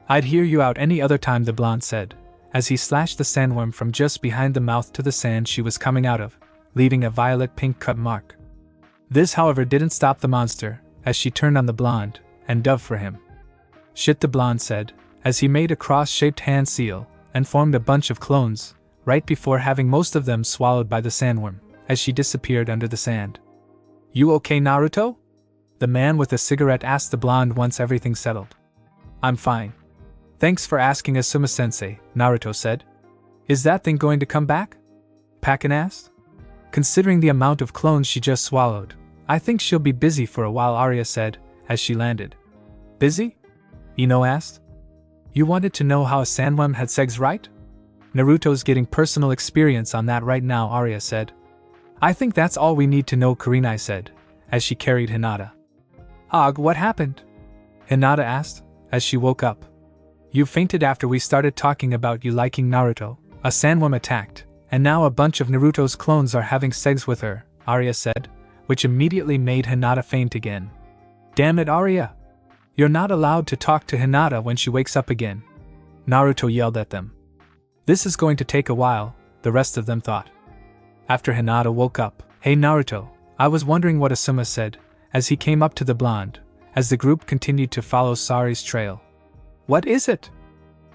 A: I'd hear you out any other time, the blonde said, as he slashed the sandworm from just behind the mouth to the sand she was coming out of, leaving a violet-pink cut mark. This, however, didn't stop the monster, as she turned on the blonde, and dove for him. Shit, the blonde said, as he made a cross-shaped hand seal, and formed a bunch of clones, right before having most of them swallowed by the sandworm, as she disappeared under the sand. You okay, Naruto? The man with the cigarette asked the blonde once everything settled. I'm fine. Thanks for asking, Asuma-sensei, Naruto said. Is that thing going to come back? Pakin asked. Considering the amount of clones she just swallowed, I think she'll be busy for a while, Arya said, as she landed. Busy? Ino asked. You wanted to know how a sandworm had sex, right? Naruto's getting personal experience on that right now, Arya said. I think that's all we need to know, Kurenai said, as she carried Hinata. Og, what happened? Hinata asked, as she woke up. You fainted after we started talking about you liking Naruto. A sandworm attacked, and now a bunch of Naruto's clones are having sex with her, Arya said, which immediately made Hinata faint again. Damn it, Arya! You're not allowed to talk to Hinata when she wakes up again. Naruto yelled at them. This is going to take a while, the rest of them thought. After Hinata woke up, Hey Naruto, I was wondering what Asuma said, as he came up to the blonde, as the group continued to follow Sari's trail. What is it?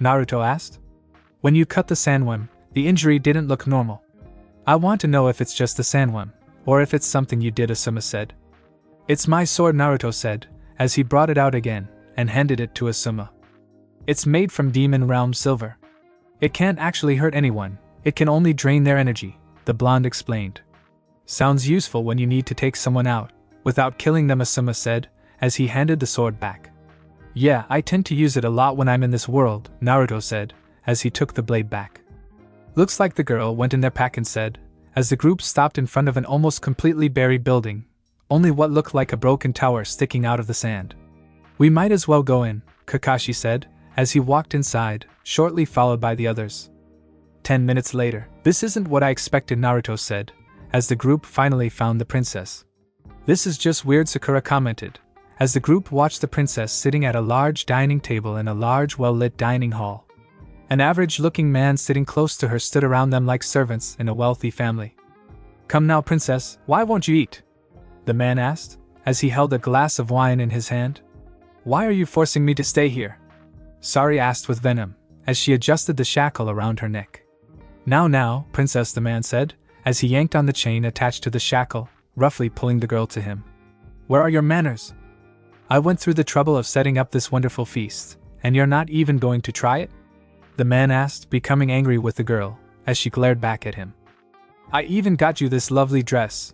A: Naruto asked. When you cut the sandworm, the injury didn't look normal. I want to know if it's just the sandworm, or if it's something you did, Asuma said. It's my sword, Naruto said, as he brought it out again, and handed it to Asuma. It's made from Demon Realm silver. It can't actually hurt anyone, it can only drain their energy, the blonde explained. Sounds useful when you need to take someone out, without killing them, Asuma said, as he handed the sword back. Yeah, I tend to use it a lot when I'm in this world, Naruto said, as he took the blade back. Looks like the girl went in their pack and said, as the group stopped in front of an almost completely buried building, only what looked like a broken tower sticking out of the sand. We might as well go in, Kakashi said, as he walked inside, shortly followed by the others. 10 minutes later, this isn't what I expected, Naruto said, as the group finally found the princess. This is just weird, Sakura commented, as the group watched the princess sitting at a large dining table in a large well-lit dining hall. An average-looking man sitting close to her stood around them like servants in a wealthy family. Come now, princess, why won't you eat? The man asked, as he held a glass of wine in his hand. Why are you forcing me to stay here? Sari asked with venom, as she adjusted the shackle around her neck. Now, princess, the man said, as he yanked on the chain attached to the shackle, roughly pulling the girl to him. Where are your manners? I went through the trouble of setting up this wonderful feast, and you're not even going to try it? The man asked, becoming angry with the girl, as she glared back at him. I even got you this lovely dress,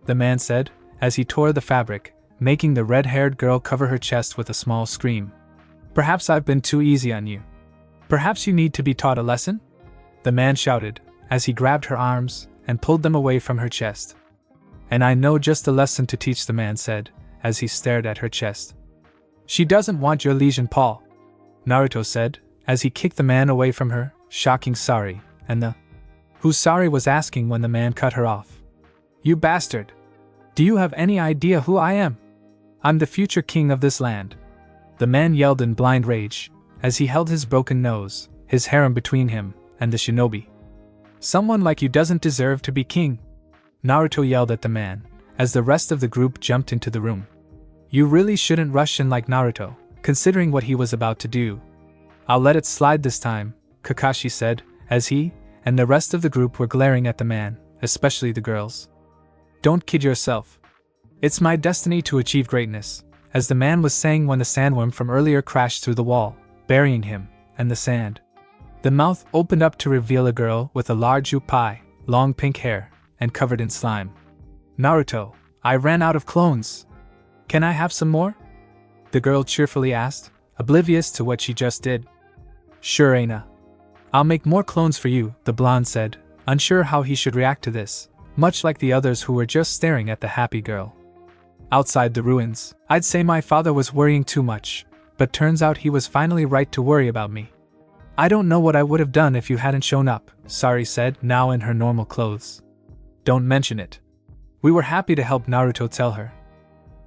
A: the man said, as he tore the fabric, making the red-haired girl cover her chest with a small scream. Perhaps I've been too easy on you. Perhaps you need to be taught a lesson? The man shouted, as he grabbed her arms and pulled them away from her chest. And I know just a lesson to teach, the man said, as he stared at her chest. She doesn't want your lesion, Paul, Naruto said, as he kicked the man away from her, shocking Sari, and who Sari was asking when the man cut her off. You bastard! Do you have any idea who I am? I'm the future king of this land. The man yelled in blind rage, as he held his broken nose, his harem between him and the shinobi. Someone like you doesn't deserve to be king, Naruto yelled at the man, as the rest of the group jumped into the room. You really shouldn't rush in like Naruto, considering what he was about to do. I'll let it slide this time, Kakashi said, as he and the rest of the group were glaring at the man, especially the girls. Don't kid yourself. It's my destiny to achieve greatness, as the man was saying when the sandworm from earlier crashed through the wall, burying him and the sand. The mouth opened up to reveal a girl with a large upai, long pink hair, and covered in slime. Naruto, I ran out of clones. Can I have some more? The girl cheerfully asked, oblivious to what she just did. Sure, Aina. I'll make more clones for you, the blonde said, unsure how he should react to this, much like the others who were just staring at the happy girl. Outside the ruins, I'd say my father was worrying too much, but turns out he was finally right to worry about me. I don't know what I would have done if you hadn't shown up, Sari said, now in her normal clothes. Don't mention it. We were happy to help, Naruto tell her.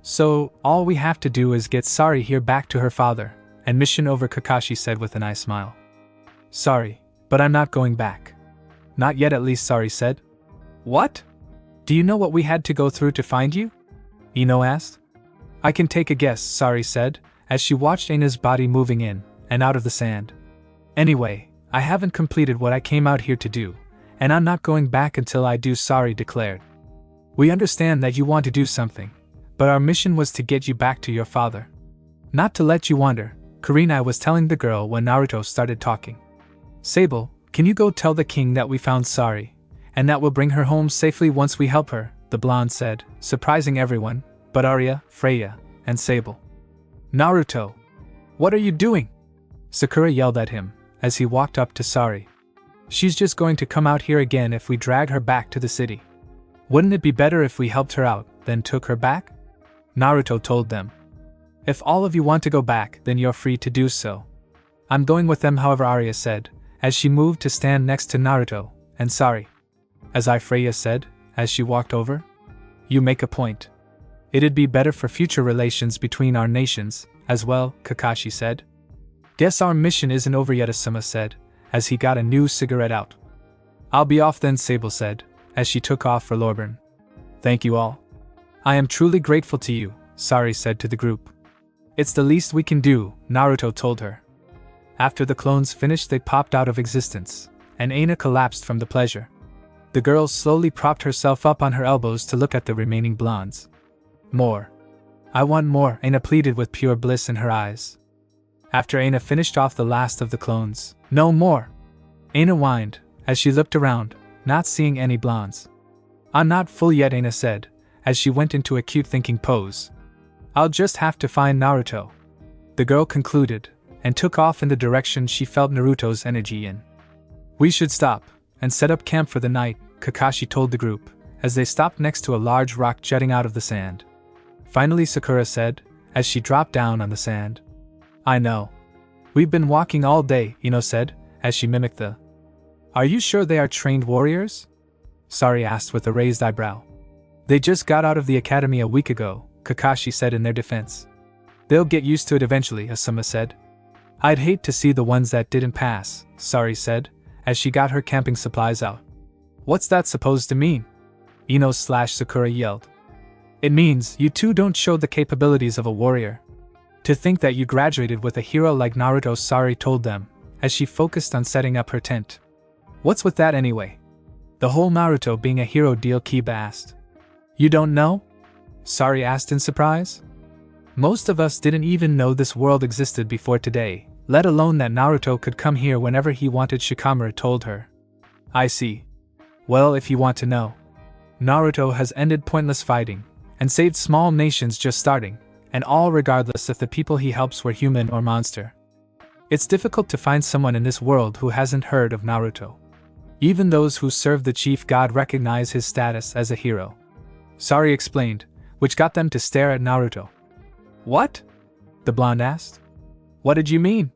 A: So, all we have to do is get Sari here back to her father, and mission over, Kakashi said with a nice smile. Sorry, but I'm not going back. Not yet at least, Sari said. What? Do you know what we had to go through to find you? Ino asked. I can take a guess, Sari said, as she watched Aina's body moving in and out of the sand. Anyway, I haven't completed what I came out here to do, and I'm not going back until I do, Sari declared. We understand that you want to do something, but our mission was to get you back to your father. Not to let you wander, Karina was telling the girl when Naruto started talking. Sable, can you go tell the king that we found Sari, and that we'll bring her home safely once we help her, the blonde said, surprising everyone, but Arya, Freya, and Sable. Naruto! What are you doing? Sakura yelled at him, as he walked up to Sari. She's just going to come out here again if we drag her back to the city. Wouldn't it be better if we helped her out, then took her back? Naruto told them. If all of you want to go back, then you're free to do so. I'm going with them, however, Arya said, as she moved to stand next to Naruto and Sari. As Freya said, as she walked over. You make a point. It'd be better for future relations between our nations, as well, Kakashi said. Guess our mission isn't over yet, Asuma said, as he got a new cigarette out. I'll be off then, Sable said, as she took off for Lorburn. Thank you all. I am truly grateful to you, Sari said to the group. It's the least we can do, Naruto told her. After the clones finished, they popped out of existence, and Aina collapsed from the pleasure. The girl slowly propped herself up on her elbows to look at the remaining blondes. More. I want more, Aina pleaded with pure bliss in her eyes. After Aina finished off the last of the clones, no more. Aina whined, as she looked around, not seeing any blondes. I'm not full yet, Aina said, as she went into a cute thinking pose. I'll just have to find Naruto. The girl concluded, and took off in the direction she felt Naruto's energy in. We should stop, and set up camp for the night, Kakashi told the group, as they stopped next to a large rock jutting out of the sand. Finally, Sakura said, as she dropped down on the sand. I know. We've been walking all day, Ino said, as she mimicked the. Are you sure they are trained warriors? Sari asked with a raised eyebrow. They just got out of the academy a week ago, Kakashi said in their defense. They'll get used to it eventually, Asuma said. I'd hate to see the ones that didn't pass, Sari said, as she got her camping supplies out. What's that supposed to mean? Ino/Sakura yelled. It means you two don't show the capabilities of a warrior. To think that you graduated with a hero like Naruto, Sari told them, as she focused on setting up her tent. What's with that anyway? The whole Naruto being a hero deal, Kiba asked. You don't know? Sari asked in surprise. Most of us didn't even know this world existed before today, let alone that Naruto could come here whenever he wanted, Shikamaru told her. I see. Well, if you want to know. Naruto has ended pointless fighting, and saved small nations just starting, and all regardless if the people he helps were human or monster. It's difficult to find someone in this world who hasn't heard of Naruto. Even those who serve the chief god recognize his status as a hero. Sari explained, which got them to stare at Naruto. What? The blonde asked. What did you mean?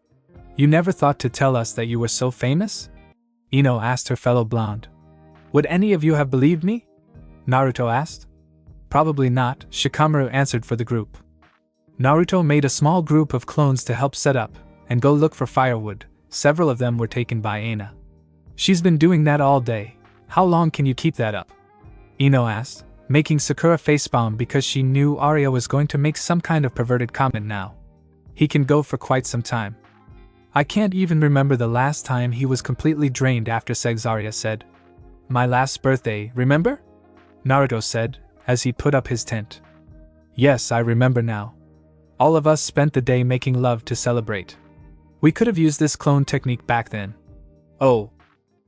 A: You never thought to tell us that you were so famous? Ino asked her fellow blonde. Would any of you have believed me? Naruto asked. Probably not, Shikamaru answered for the group. Naruto made a small group of clones to help set up and go look for firewood. Several of them were taken by Aina. She's been doing that all day. How long can you keep that up? Ino asked, making Sakura facepalm because she knew Arya was going to make some kind of perverted comment now. He can go for quite some time. I can't even remember the last time he was completely drained after sex, Arya said. My last birthday, remember? Naruto said, as he put up his tent. Yes, I remember now. All of us spent the day making love to celebrate. We could have used this clone technique back then. Oh.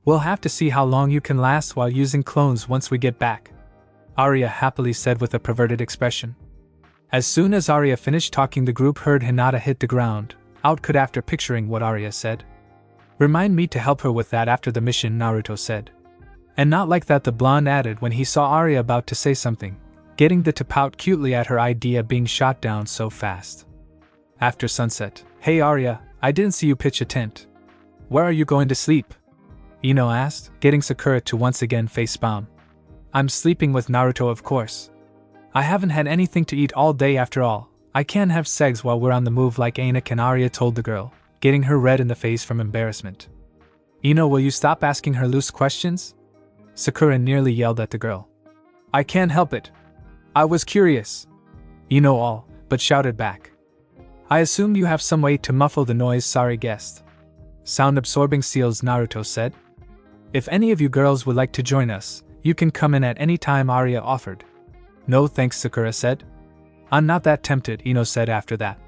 A: We'll have to see how long you can last while using clones once we get back, Arya happily said with a perverted expression. As soon as Arya finished talking, the group heard Hinata hit the ground, outcut after picturing what Arya said. Remind me to help her with that after the mission, Naruto said. And not like that, the blonde added when he saw Arya about to say something, getting the to pout cutely at her idea being shot down so fast. After sunset, hey Arya, I didn't see you pitch a tent. Where are you going to sleep? Ino asked, getting Sakura to once again facepalm. I'm sleeping with Naruto, of course. I haven't had anything to eat all day after all. I can't have sex while we're on the move like Anak and Arya told the girl, getting her red in the face from embarrassment. Ino, will you stop asking her loose questions? Sakura nearly yelled at the girl. I can't help it. I was curious. Ino all but shouted back. I assume you have some way to muffle the noise, Sari guessed. Sound-absorbing seals, Naruto said. If any of you girls would like to join us, you can come in at any time, Arya offered. No thanks, Sakura said. I'm not that tempted, Ino said after that.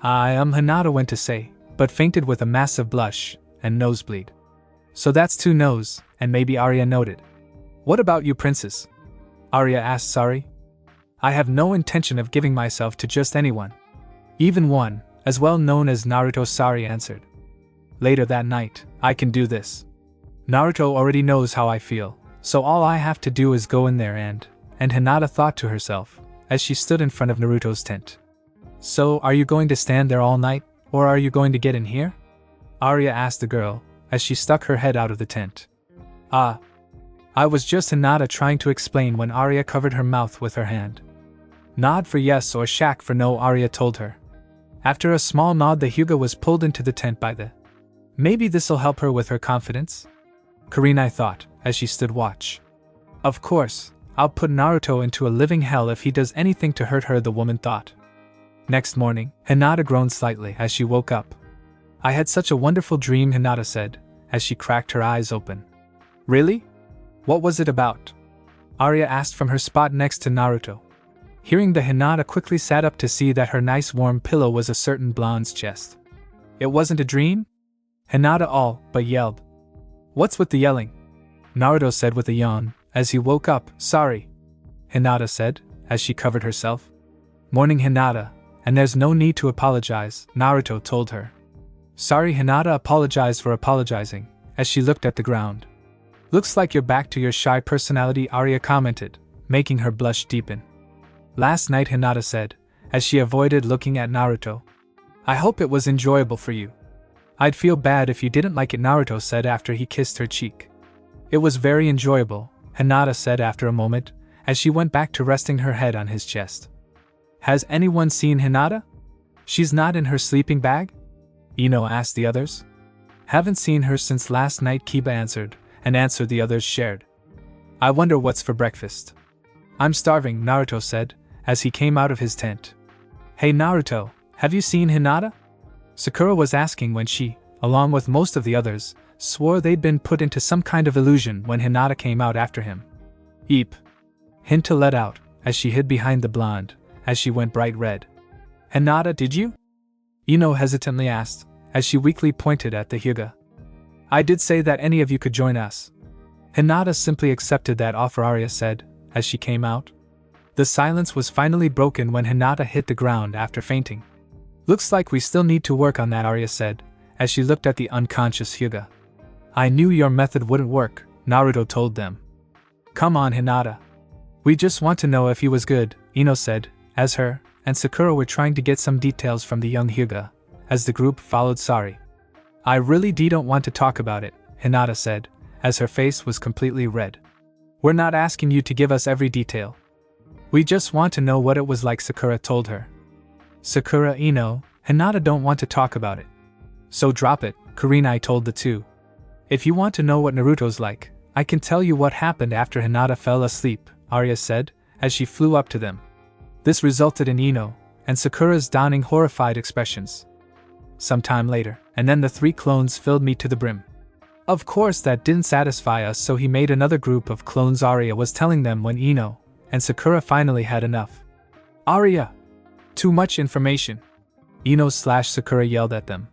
A: Hinata went to say, but fainted with a massive blush and nosebleed. So that's 2 no's, and maybe Arya noted. What about you, princess? Arya asked Sari. I have no intention of giving myself to just anyone. Even one, as well known as Naruto, Sari answered. Later that night, I can do this. Naruto already knows how I feel, so all I have to do is go in there and Hinata thought to herself, as she stood in front of Naruto's tent. So, are you going to stand there all night, or are you going to get in here? Arya asked the girl, as she stuck her head out of the tent. I was just Hinata trying to explain when Arya covered her mouth with her hand. Nod for yes or shak for no, Arya told her. After a small nod, the Hyuga was pulled into the tent by the... Maybe this'll help her with her confidence? Kurenai thought, as she stood watch. Of course, I'll put Naruto into a living hell if he does anything to hurt her, the woman thought. Next morning, Hinata groaned slightly as she woke up. I had such a wonderful dream, Hinata said, as she cracked her eyes open. Really? What was it about? Arya asked from her spot next to Naruto. Hearing the Hinata quickly sat up to see that her nice warm pillow was a certain blonde's chest. It wasn't a dream? Hinata all but yelled. What's with the yelling? Naruto said with a yawn, as he woke up. Sorry, Hinata said, as she covered herself. Morning, Hinata, and there's no need to apologize, Naruto told her. Sorry, Hinata apologized for apologizing, as she looked at the ground. Looks like you're back to your shy personality, Arya commented, making her blush deepen. Last night, Hinata said, as she avoided looking at Naruto. I hope it was enjoyable for you. I'd feel bad if you didn't like it, Naruto said after he kissed her cheek. It was very enjoyable, Hinata said after a moment, as she went back to resting her head on his chest. Has anyone seen Hinata? She's not in her sleeping bag? Ino asked the others. Haven't seen her since last night, Kiba answered, an answer the others shared. I wonder what's for breakfast. I'm starving, Naruto said, as he came out of his tent. Hey Naruto, have you seen Hinata? Sakura was asking when she, along with most of the others, swore they'd been put into some kind of illusion when Hinata came out after him. Eep. Hinata let out, as she hid behind the blonde, as she went bright red. Hinata, did you? Ino hesitantly asked, as she weakly pointed at the Hyuga. I did say that any of you could join us. Hinata simply accepted that offer, Arya said, as she came out. The silence was finally broken when Hinata hit the ground after fainting. Looks like we still need to work on that, Arya said, as she looked at the unconscious Hyuga. I knew your method wouldn't work, Naruto told them. Come on, Hinata. We just want to know if he was good, Ino said, as her and Sakura were trying to get some details from the young Hyuga, as the group followed Sari. I really don't want to talk about it, Hinata said, as her face was completely red. We're not asking you to give us every detail. We just want to know what it was like, Sakura told her. Sakura, Ino, Hinata don't want to talk about it. So drop it, Kurenai told the two. If you want to know what Naruto's like, I can tell you what happened after Hinata fell asleep, Arya said, as she flew up to them. This resulted in Ino and Sakura's donning horrified expressions. Some time later, and then the 3 clones filled me to the brim. Of course that didn't satisfy us, so he made another group of clones, Arya was telling them when Ino and Sakura finally had enough. Arya! Too much information! Ino/Sakura yelled at them.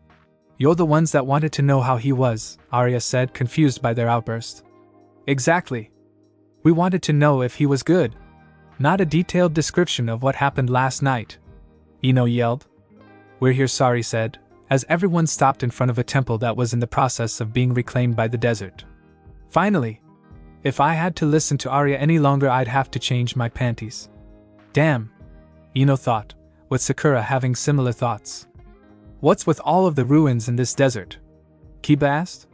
A: You're the ones that wanted to know how he was, Arya said, confused by their outburst. Exactly. We wanted to know if he was good. Not a detailed description of what happened last night. Ino yelled. We're here, Sari said, as everyone stopped in front of a temple that was in the process of being reclaimed by the desert. Finally! If I had to listen to Arya any longer, I'd have to change my panties. Damn! Ino thought, with Sakura having similar thoughts. What's with all of the ruins in this desert? Kiba asked.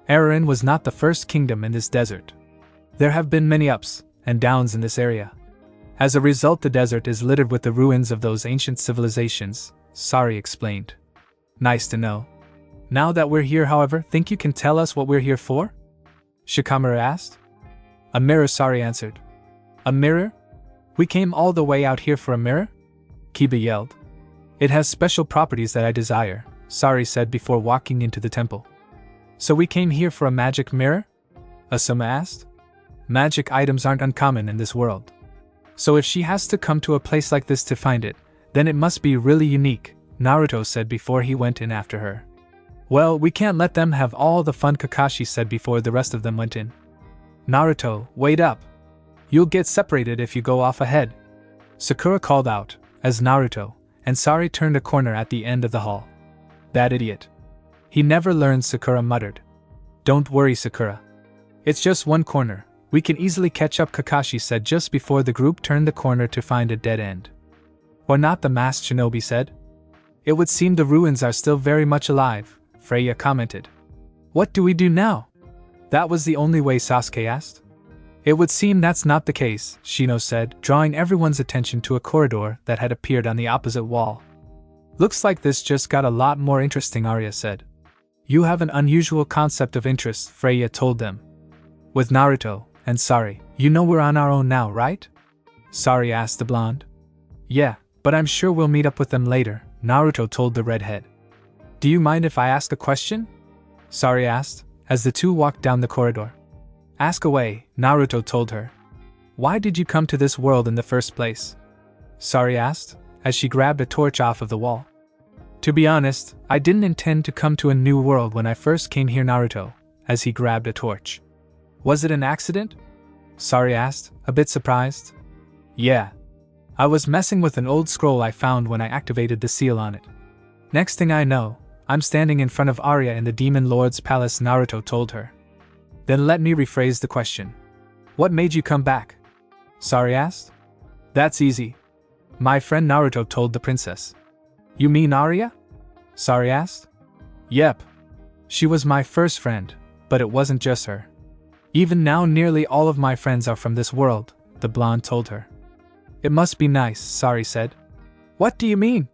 A: Aryan was not the first kingdom in this desert. There have been many ups and downs in this area. As a result, the desert is littered with the ruins of those ancient civilizations, Sari explained. Nice to know. Now that we're here, however, think you can tell us what we're here for? Shikamaru asked. A mirror, Sari answered. A mirror? We came all the way out here for a mirror? Kiba yelled. It has special properties that I desire, Sari said before walking into the temple. So we came here for a magic mirror? Asuma asked. Magic items aren't uncommon in this world. So if she has to come to a place like this to find it, then it must be really unique, Naruto said before he went in after her. Well, we can't let them have all the fun, Kakashi said before the rest of them went in. Naruto, wait up. You'll get separated if you go off ahead, Sakura called out, as Naruto and Sari turned a corner at the end of the hall. That idiot. He never learned, Sakura muttered. Don't worry, Sakura. It's just one corner. We can easily catch up, Kakashi said just before the group turned the corner to find a dead end. Or not, the masked shinobi said. It would seem the ruins are still very much alive, Freya commented. What do we do now? That was the only way, Sasuke asked. It would seem that's not the case, Shino said, drawing everyone's attention to a corridor that had appeared on the opposite wall. Looks like this just got a lot more interesting, Arya said. You have an unusual concept of interest, Freya told them. With Naruto and Sari, you know we're on our own now, right? Sari asked the blonde. Yeah, but I'm sure we'll meet up with them later, Naruto told the redhead. Do you mind if I ask a question? Sari asked, as the two walked down the corridor. Ask away, Naruto told her. Why did you come to this world in the first place? Sari asked, as she grabbed a torch off of the wall. To be honest, I didn't intend to come to a new world when I first came here, Naruto, as he grabbed a torch. Was it an accident? Sari asked, a bit surprised. Yeah. I was messing with an old scroll I found when I activated the seal on it. Next thing I know, I'm standing in front of Arya in the Demon Lord's palace, Naruto told her. Then let me rephrase the question. What made you come back? Sari asked. That's easy. My friend Naruto told the princess. You mean Arya? Sari asked. Yep. She was my first friend, but it wasn't just her. Even now nearly all of my friends are from this world, the blonde told her. It must be nice, Sari said. What do you mean?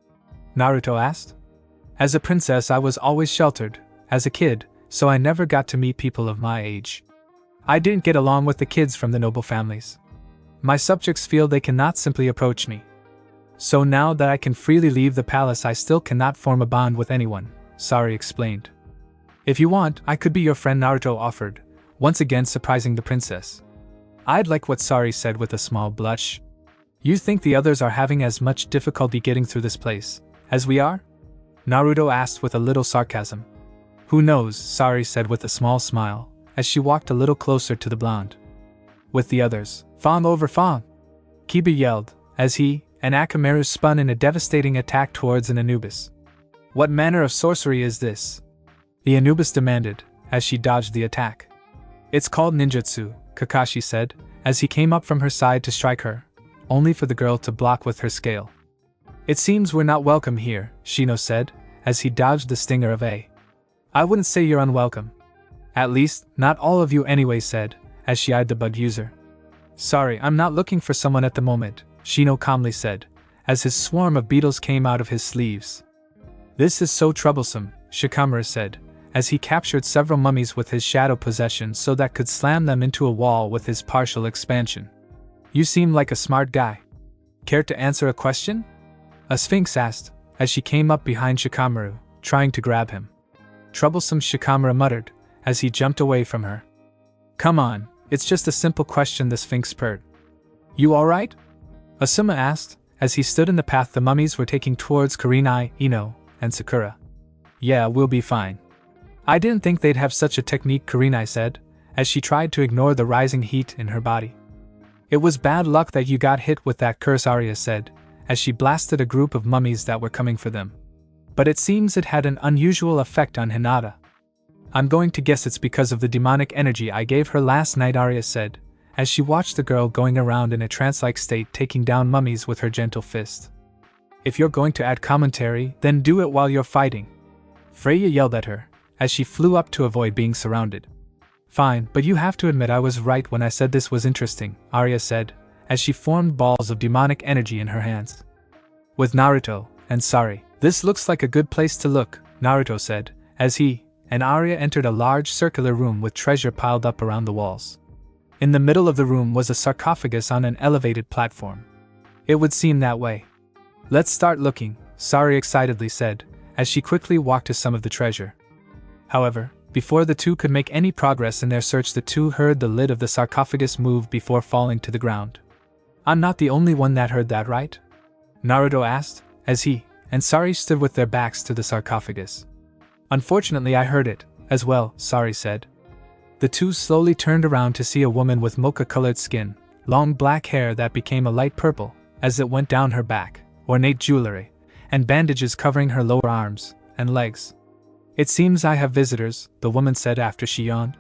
A: Naruto asked. As a princess I was always sheltered, as a kid, so I never got to meet people of my age. I didn't get along with the kids from the noble families. My subjects feel they cannot simply approach me. So now that I can freely leave the palace I still cannot form a bond with anyone, Sari explained. If you want, I could be your friend, Naruto offered, once again surprising the princess. I'd like what Sari said with a small blush. You think the others are having as much difficulty getting through this place as we are? Naruto asked with a little sarcasm. Who knows, Sari said with a small smile, as she walked a little closer to the blonde. With the others, Fang over Fang! Kiba yelled, as he and Akamaru spun in a devastating attack towards an Anubis. What manner of sorcery is this? The Anubis demanded, as she dodged the attack. It's called ninjutsu, Kakashi said, as he came up from her side to strike her, only for the girl to block with her scale. It seems we're not welcome here, Shino said, as he dodged the stinger of A. I wouldn't say you're unwelcome. At least, not all of you anyway, said, as she eyed the bug user. Sorry, I'm not looking for someone at the moment, Shino calmly said, as his swarm of beetles came out of his sleeves. This is so troublesome, Shikamaru said, as he captured several mummies with his shadow possession so that could slam them into a wall with his partial expansion. You seem like a smart guy. Care to answer a question? A sphinx asked, as she came up behind Shikamaru, trying to grab him. Troublesome, Shikamaru muttered, as he jumped away from her. Come on, it's just a simple question, the sphinx purred. You alright? Asuma asked, as he stood in the path the mummies were taking towards Kurenai, Ino, and Sakura. Yeah, we'll be fine. I didn't think they'd have such a technique, Kurenai said, as she tried to ignore the rising heat in her body. It was bad luck that you got hit with that curse, Arya said, as she blasted a group of mummies that were coming for them. But it seems it had an unusual effect on Hinata. I'm going to guess it's because of the demonic energy I gave her last night, Arya said, as she watched the girl going around in a trance-like state taking down mummies with her gentle fist. If you're going to add commentary, then do it while you're fighting. Freya yelled at her, as she flew up to avoid being surrounded. Fine, but you have to admit I was right when I said this was interesting, Arya said, as she formed balls of demonic energy in her hands. With Naruto and Sari, this looks like a good place to look, Naruto said, as he and Arya entered a large circular room with treasure piled up around the walls. In the middle of the room was a sarcophagus on an elevated platform. It would seem that way. Let's start looking, Sari excitedly said, as she quickly walked to some of the treasure. However, before the two could make any progress in their search, the two heard the lid of the sarcophagus move before falling to the ground. I'm not the only one that heard that, right? Naruto asked, as he and Sari stood with their backs to the sarcophagus. Unfortunately, I heard it, as well, Sari said. The two slowly turned around to see a woman with mocha-colored skin, long black hair that became a light purple as it went down her back, ornate jewelry, and bandages covering her lower arms and legs. It seems I have visitors, the woman said after she yawned.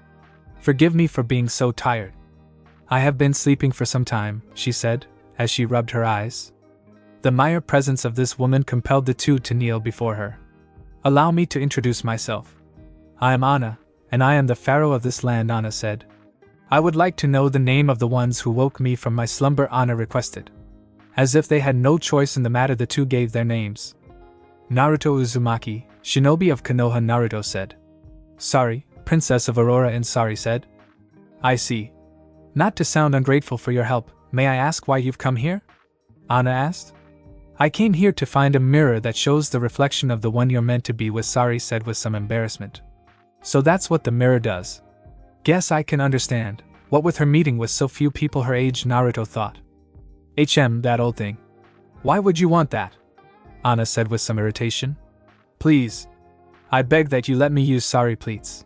A: Forgive me for being so tired. I have been sleeping for some time, she said, as she rubbed her eyes. The mere presence of this woman compelled the two to kneel before her. Allow me to introduce myself. I am Anna, and I am the Pharaoh of this land, Anna said. I would like to know the name of the ones who woke me from my slumber, Anna requested. As if they had no choice in the matter, the two gave their names. Naruto Uzumaki, Shinobi of Konoha, Naruto said. Sari, Princess of Aurora, and Sari said. I see. Not to sound ungrateful for your help, may I ask why you've come here? Anna asked. I came here to find a mirror that shows the reflection of the one you're meant to be with, Sari said with some embarrassment. So that's what the mirror does. Guess I can understand, what with her meeting with so few people her age, Naruto thought. That old thing. Why would you want that? Anna said with some irritation. Please. I beg that you let me use Sari, please.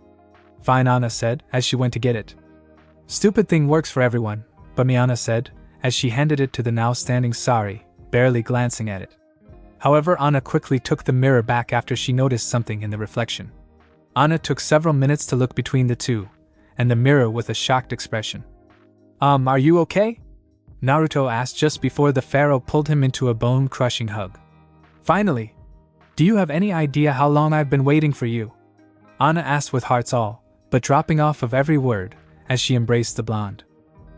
A: Fine, Anna said, as she went to get it. Stupid thing works for everyone, but me, Anna said, as she handed it to the now standing Sari, barely glancing at it. However, Anna quickly took the mirror back after she noticed something in the reflection. Anna took several minutes to look between the two, and the mirror with a shocked expression. Are you okay? Naruto asked just before the Pharaoh pulled him into a bone-crushing hug. Finally! Do you have any idea how long I've been waiting for you? Anna asked with hearts all, but dropping off of every word, as she embraced the blonde.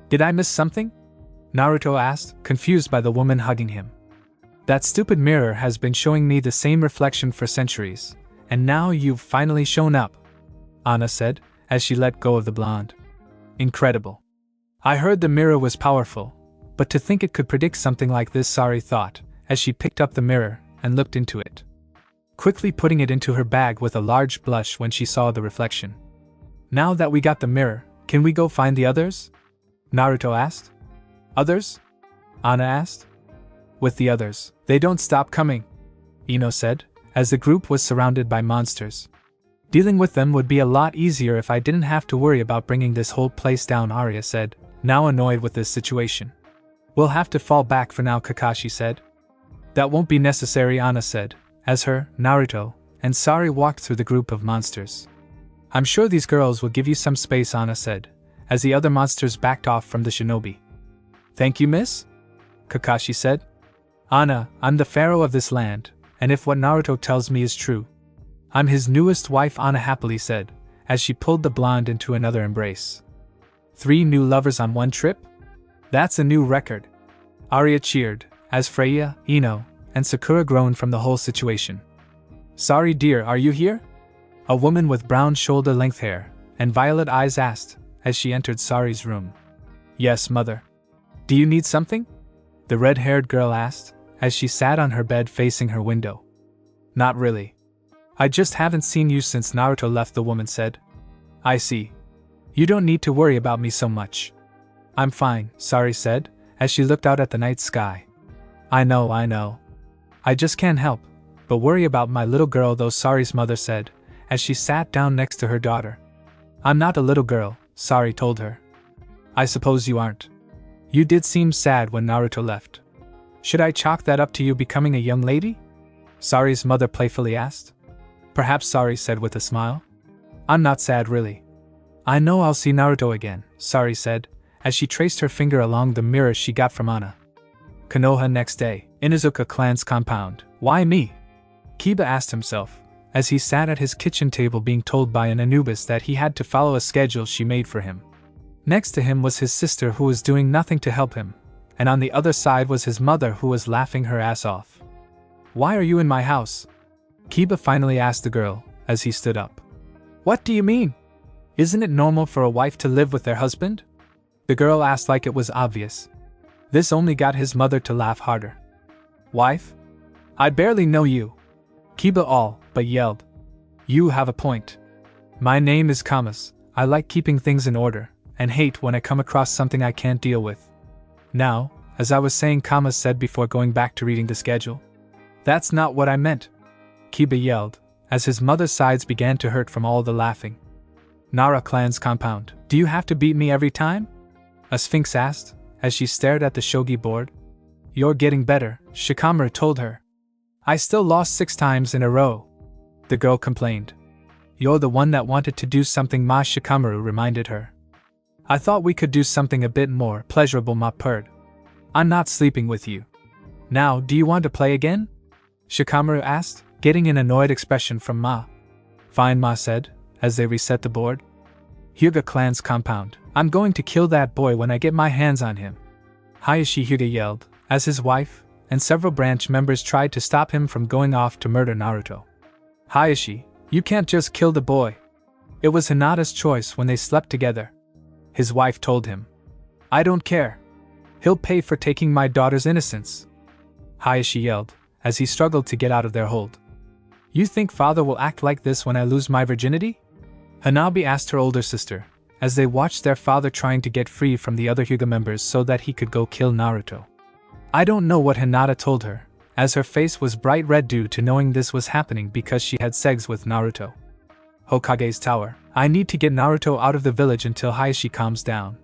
A: Did I miss something? Naruto asked, confused by the woman hugging him. That stupid mirror has been showing me the same reflection for centuries, and now you've finally shown up, Anna said, as she let go of the blonde. Incredible. I heard the mirror was powerful, but to think it could predict something like this, Sari thought, as she picked up the mirror and looked into it, quickly putting it into her bag with a large blush when she saw the reflection. Now that we got the mirror, can we go find the others? Naruto asked. Others? Anna asked. With the others, they don't stop coming, Ino said, as the group was surrounded by monsters. Dealing with them would be a lot easier if I didn't have to worry about bringing this whole place down, Arya said, now annoyed with this situation. We'll have to fall back for now, Kakashi said. That won't be necessary, Anna said, as her, Naruto, and Sari walked through the group of monsters. I'm sure these girls will give you some space, Anna said, as the other monsters backed off from the shinobi. Thank you, miss? Kakashi said. Anna, I'm the Pharaoh of this land, and if what Naruto tells me is true, I'm his newest wife, Anna happily said, as she pulled the blonde into another embrace. 3 new lovers on one trip? That's a new record. Arya cheered, as Freya, Ino, and Sakura groaned from the whole situation. Sari dear, are you here? A woman with brown shoulder-length hair and violet eyes asked, as she entered Sari's room. Yes, mother. Do you need something? The red-haired girl asked, as she sat on her bed facing her window. Not really. I just haven't seen you since Naruto left, the woman said. I see. You don't need to worry about me so much. I'm fine, Sari said, as she looked out at the night sky. I know. I just can't help But worry about my little girl though, Sari's mother said, as she sat down next to her daughter. I'm not a little girl, Sari told her. I suppose you aren't. You did seem sad when Naruto left. Should I chalk that up to you becoming a young lady? Sari's mother playfully asked. Perhaps, Sari said with a smile. I'm not sad really. I know I'll see Naruto again, Sari said, as she traced her finger along the mirror she got from Anna. Konoha next day, Inuzuka clan's compound. Why me? Kiba asked himself, as he sat at his kitchen table being told by an Anubis that he had to follow a schedule she made for him. Next to him was his sister who was doing nothing to help him, and on the other side was his mother who was laughing her ass off. Why are you in my house? Kiba finally asked the girl, as he stood up. What do you mean? Isn't it normal for a wife to live with their husband? The girl asked like it was obvious. This only got his mother to laugh harder. Wife? I barely know you. Kiba all but yelled. You have a point. My name is Kamas. I like keeping things in order, and hate when I come across something I can't deal with. Now, as I was saying, Kamas said before going back to reading the schedule. That's not what I meant. Kiba yelled, as his mother's sides began to hurt from all the laughing. Nara clan's compound. Do you have to beat me every time? A sphinx asked, as she stared at the shogi board. You're getting better, Shikamaru told her. I still lost 6 times in a row. The girl complained. You're the one that wanted to do something, Ma, Shikamaru reminded her. I thought we could do something a bit more pleasurable, Ma purred. I'm not sleeping with you. Now, do you want to play again? Shikamaru asked, getting an annoyed expression from Ma. Fine, Ma said, as they reset the board. Hyuga clan's compound. I'm going to kill that boy when I get my hands on him. Hayashi Hyuga yelled, as his wife and several branch members tried to stop him from going off to murder Naruto. Hayashi, you can't just kill the boy. It was Hinata's choice when they slept together. His wife told him. I don't care. He'll pay for taking my daughter's innocence. Hayashi yelled, as he struggled to get out of their hold. You think father will act like this when I lose my virginity? Hanabi asked her older sister, as they watched their father trying to get free from the other Hyuga members so that he could go kill Naruto. I don't know what Hinata told her, as her face was bright red due to knowing this was happening because she had sex with Naruto. Hokage's tower. I need to get Naruto out of the village until Hayashi calms down.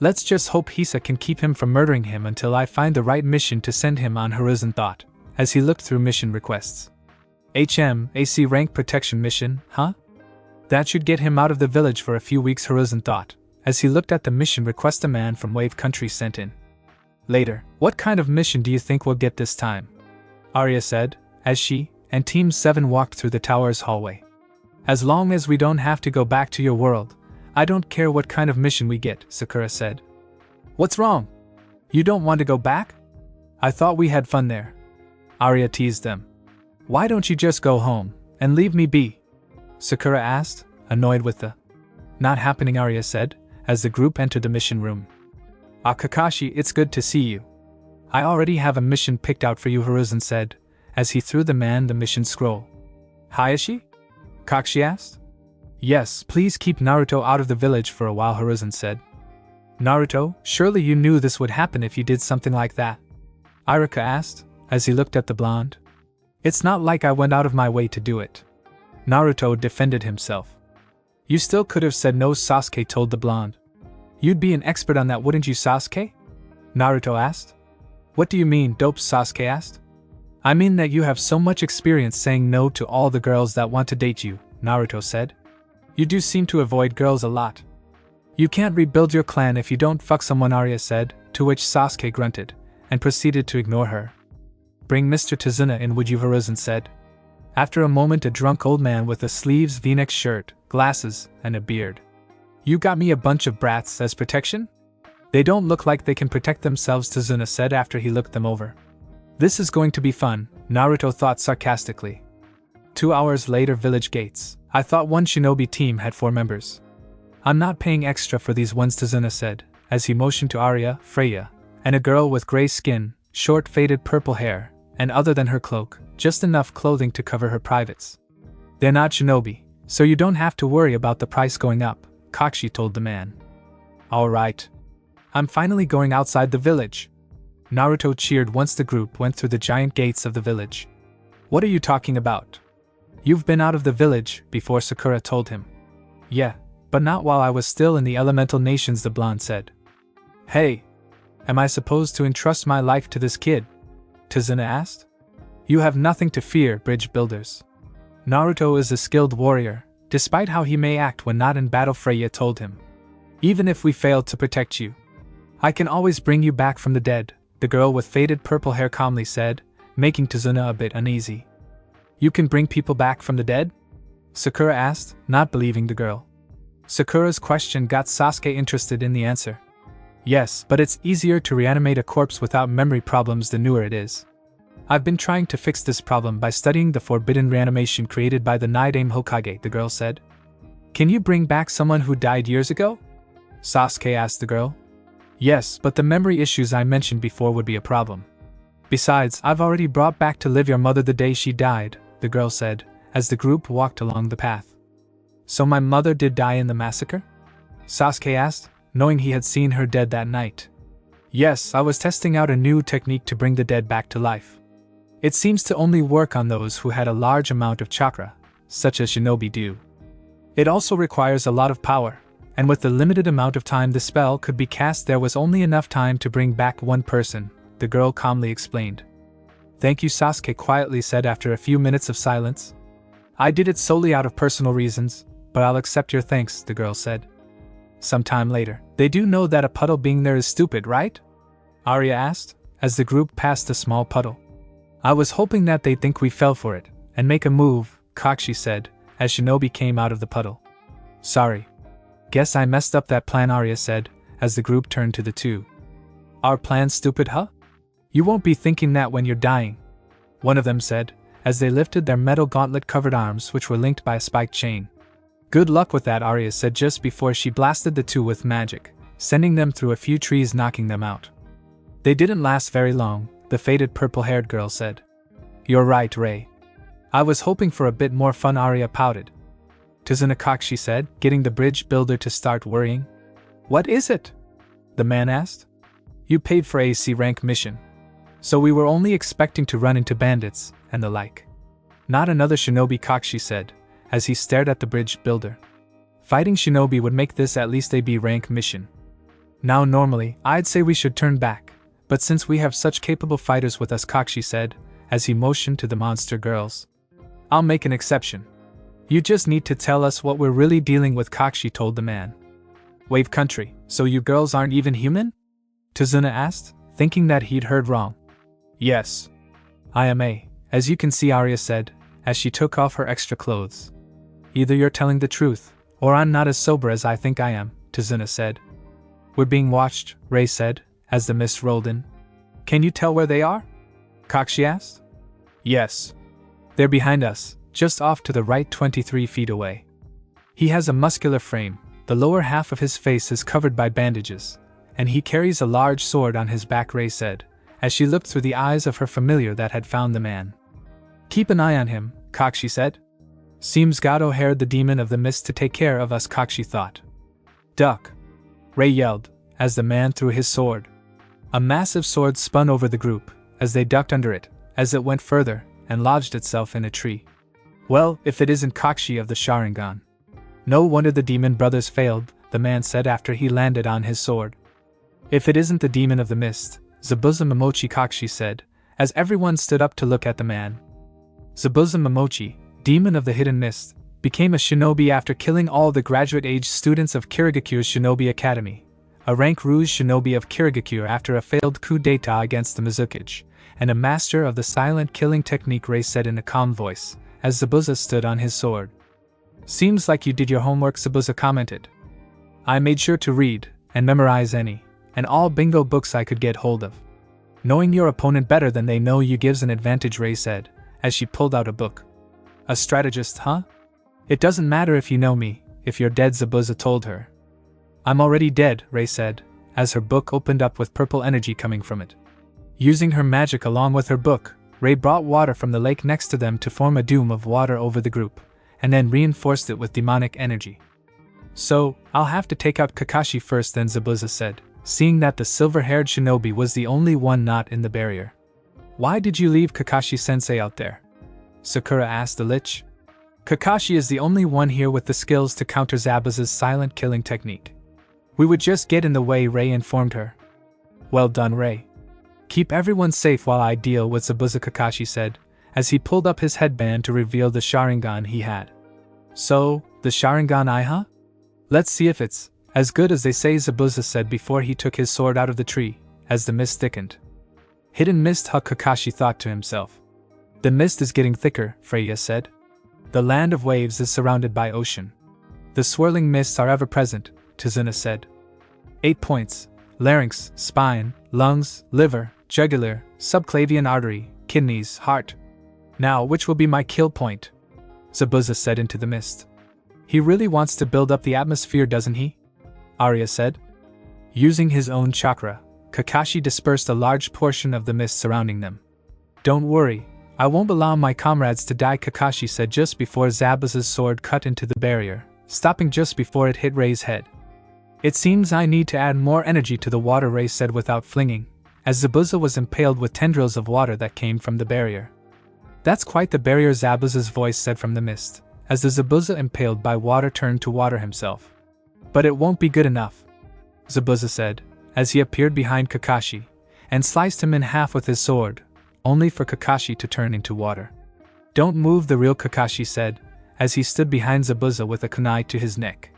A: Let's just hope Hisa can keep him from murdering him until I find the right mission to send him on, Hiruzen thought, as he looked through mission requests. AC rank protection mission, huh? That should get him out of the village for a few weeks, Hiruzen thought, as he looked at the mission request a man from Wave Country sent in. Later, what kind of mission do you think we'll get this time? Arya said, as she and Team 7 walked through the tower's hallway. As long as we don't have to go back to your world, I don't care what kind of mission we get, Sakura said. What's wrong? You don't want to go back? I thought we had fun there. Arya teased them. Why don't you just go home and leave me be? Sakura asked, annoyed with the not happening, Arya said, as the group entered the mission room. Ah, Kakashi, it's good to see you. I already have a mission picked out for you, Hiruzen said, as he threw the man the mission scroll. Hayashi? Kakashi asked. Yes, please keep Naruto out of the village for a while, Hiruzen said. Naruto, surely you knew this would happen if you did something like that? Iruka asked, as he looked at the blonde. It's not like I went out of my way to do it. Naruto defended himself. You still could have said no, Sasuke told the blonde. You'd be an expert on that, wouldn't you, Sasuke? Naruto asked. What do you mean, dope, Sasuke asked. I mean that you have so much experience saying no to all the girls that want to date you, Naruto said. You do seem to avoid girls a lot. You can't rebuild your clan if you don't fuck someone, Arya said, to which Sasuke grunted, and proceeded to ignore her. Bring Mr. Tazuna in, would you, Hiruzen said. After a moment, a drunk old man with a sleeves V-neck shirt, glasses, and a beard. You got me a bunch of brats as protection? They don't look like they can protect themselves, Tazuna said after he looked them over. This is going to be fun, Naruto thought sarcastically. 2 hours later, village gates. I thought one shinobi team had 4 members. I'm not paying extra for these ones, Tazuna said, as he motioned to Arya, Freya, and a girl with gray skin, short faded purple hair, and other than her cloak, just enough clothing to cover her privates. They're not shinobi, so you don't have to worry about the price going up, Kakashi told the man. Alright. I'm finally going outside the village. Naruto cheered once the group went through the giant gates of the village. What are you talking about? You've been out of the village, before Sakura told him. Yeah, but not while I was still in the elemental nations, the blonde said. Hey! Am I supposed to entrust my life to this kid? Tazuna asked. You have nothing to fear, bridge builders. Naruto is a skilled warrior, despite how he may act when not in battle, Freya told him. Even if we fail to protect you, I can always bring you back from the dead, the girl with faded purple hair calmly said, making Tazuna a bit uneasy. You can bring people back from the dead? Sakura asked, not believing the girl. Sakura's question got Sasuke interested in the answer. Yes, but it's easier to reanimate a corpse without memory problems the newer it is. I've been trying to fix this problem by studying the forbidden reanimation created by the Nidaime Hokage, the girl said. Can you bring back someone who died years ago? Sasuke asked the girl. Yes, but the memory issues I mentioned before would be a problem. Besides, I've already brought back to live your mother the day she died, the girl said, as the group walked along the path. So my mother did die in the massacre? Sasuke asked, knowing he had seen her dead that night. Yes, I was testing out a new technique to bring the dead back to life. It seems to only work on those who had a large amount of chakra, such as shinobi do. It also requires a lot of power, and with the limited amount of time the spell could be cast, there was only enough time to bring back one person, the girl calmly explained. Thank you, Sasuke quietly said after a few minutes of silence. I did it solely out of personal reasons, but I'll accept your thanks, the girl said. Sometime later, they do know that a puddle being there is stupid, right? Arya asked, as the group passed a small puddle. I was hoping that they'd think we fell for it, and make a move, Kakashi said, as Shinobi came out of the puddle. Sorry. Guess I messed up that plan, Arya said, as the group turned to the two. Our plan's stupid, huh? You won't be thinking that when you're dying, one of them said, as they lifted their metal gauntlet-covered arms which were linked by a spiked chain. Good luck with that, Arya said just before she blasted the two with magic, sending them through a few trees, knocking them out. They didn't last very long, the faded purple-haired girl said. You're right, Rei. I was hoping for a bit more fun, Arya pouted. Tazuna, Kakashi said, getting the bridge builder to start worrying. What is it? The man asked. You paid for a C rank mission. So we were only expecting to run into bandits, and the like. Not another shinobi, Kakashi said, as he stared at the bridge builder. Fighting shinobi would make this at least a B rank mission. Now normally, I'd say we should turn back, but since we have such capable fighters with us, Kakashi said, as he motioned to the monster girls. I'll make an exception. You just need to tell us what we're really dealing with, Kakashi told the man. Wave country, so you girls aren't even human? Tazuna asked, thinking that he'd heard wrong. Yes. I am as you can see, Arya said, as she took off her extra clothes. Either you're telling the truth, or I'm not as sober as I think I am, Tazuna said. We're being watched, Rei said, as the mist rolled in. Can you tell where they are? Kakashi asked. Yes. They're behind us, just off to the right 23 feet away. He has a muscular frame, the lower half of his face is covered by bandages, and he carries a large sword on his back, Rei said, as she looked through the eyes of her familiar that had found the man. Keep an eye on him, Kakashi said. Seems Gato hired the demon of the mist to take care of us, Kakashi thought. Duck! Rei yelled, as the man threw his sword. A massive sword spun over the group, as they ducked under it, as it went further, and lodged itself in a tree. Well, if it isn't Kakashi of the Sharingan. No wonder the demon brothers failed, the man said after he landed on his sword. If it isn't the demon of the mist, Zabuza Momochi, Kakashi said, as everyone stood up to look at the man. Zabuza Momochi, demon of the hidden mist, became a shinobi after killing all the graduate-age students of Kirigakure's Shinobi Academy, a rank rouge shinobi of Kirigakure after a failed coup d'etat against the Mizukage, and a master of the silent killing technique, Rei said in a calm voice, as Zabuza stood on his sword. Seems like you did your homework, Zabuza commented. I made sure to read and memorize any and all bingo books I could get hold of. Knowing your opponent better than they know you gives an advantage, Rei said, as she pulled out a book. A strategist, huh? It doesn't matter if you know me, if you're dead, Zabuza told her. I'm already dead, Rei said, as her book opened up with purple energy coming from it. Using her magic along with her book, Rei brought water from the lake next to them to form a dome of water over the group, and then reinforced it with demonic energy. So, I'll have to take out Kakashi first then, Zabuza said, seeing that the silver-haired shinobi was the only one not in the barrier. Why did you leave Kakashi-sensei out there? Sakura asked the lich. Kakashi is the only one here with the skills to counter Zabuza's silent killing technique. We would just get in the way, Ray informed her. Well done, Ray. Keep everyone safe while I deal with Zabuza, Kakashi said, as he pulled up his headband to reveal the Sharingan he had. So, the Sharingan huh? Let's see if it's as good as they say, Zabuza said before he took his sword out of the tree, as the mist thickened. Hidden mist, Kakashi thought to himself. The mist is getting thicker, Freya said. The land of waves is surrounded by ocean. The swirling mists are ever present, Tazuna said. 8 points: larynx, spine, lungs, liver, jugular, subclavian artery, kidneys, heart. Now which will be my kill point? Zabuza said into the mist. He really wants to build up the atmosphere, doesn't he? Arya said. Using his own chakra, Kakashi dispersed a large portion of the mist surrounding them. Don't worry, I won't allow my comrades to die, Kakashi said just before Zabuza's sword cut into the barrier, stopping just before it hit Ray's head. It seems I need to add more energy to the water, Ray said without flinging, as Zabuza was impaled with tendrils of water that came from the barrier. That's quite the barrier, Zabuza's voice said from the mist, as the Zabuza impaled by water turned to water himself. But it won't be good enough, Zabuza said, as he appeared behind Kakashi, and sliced him in half with his sword, only for Kakashi to turn into water. Don't move, the real Kakashi said, as he stood behind Zabuza with a kunai to his neck.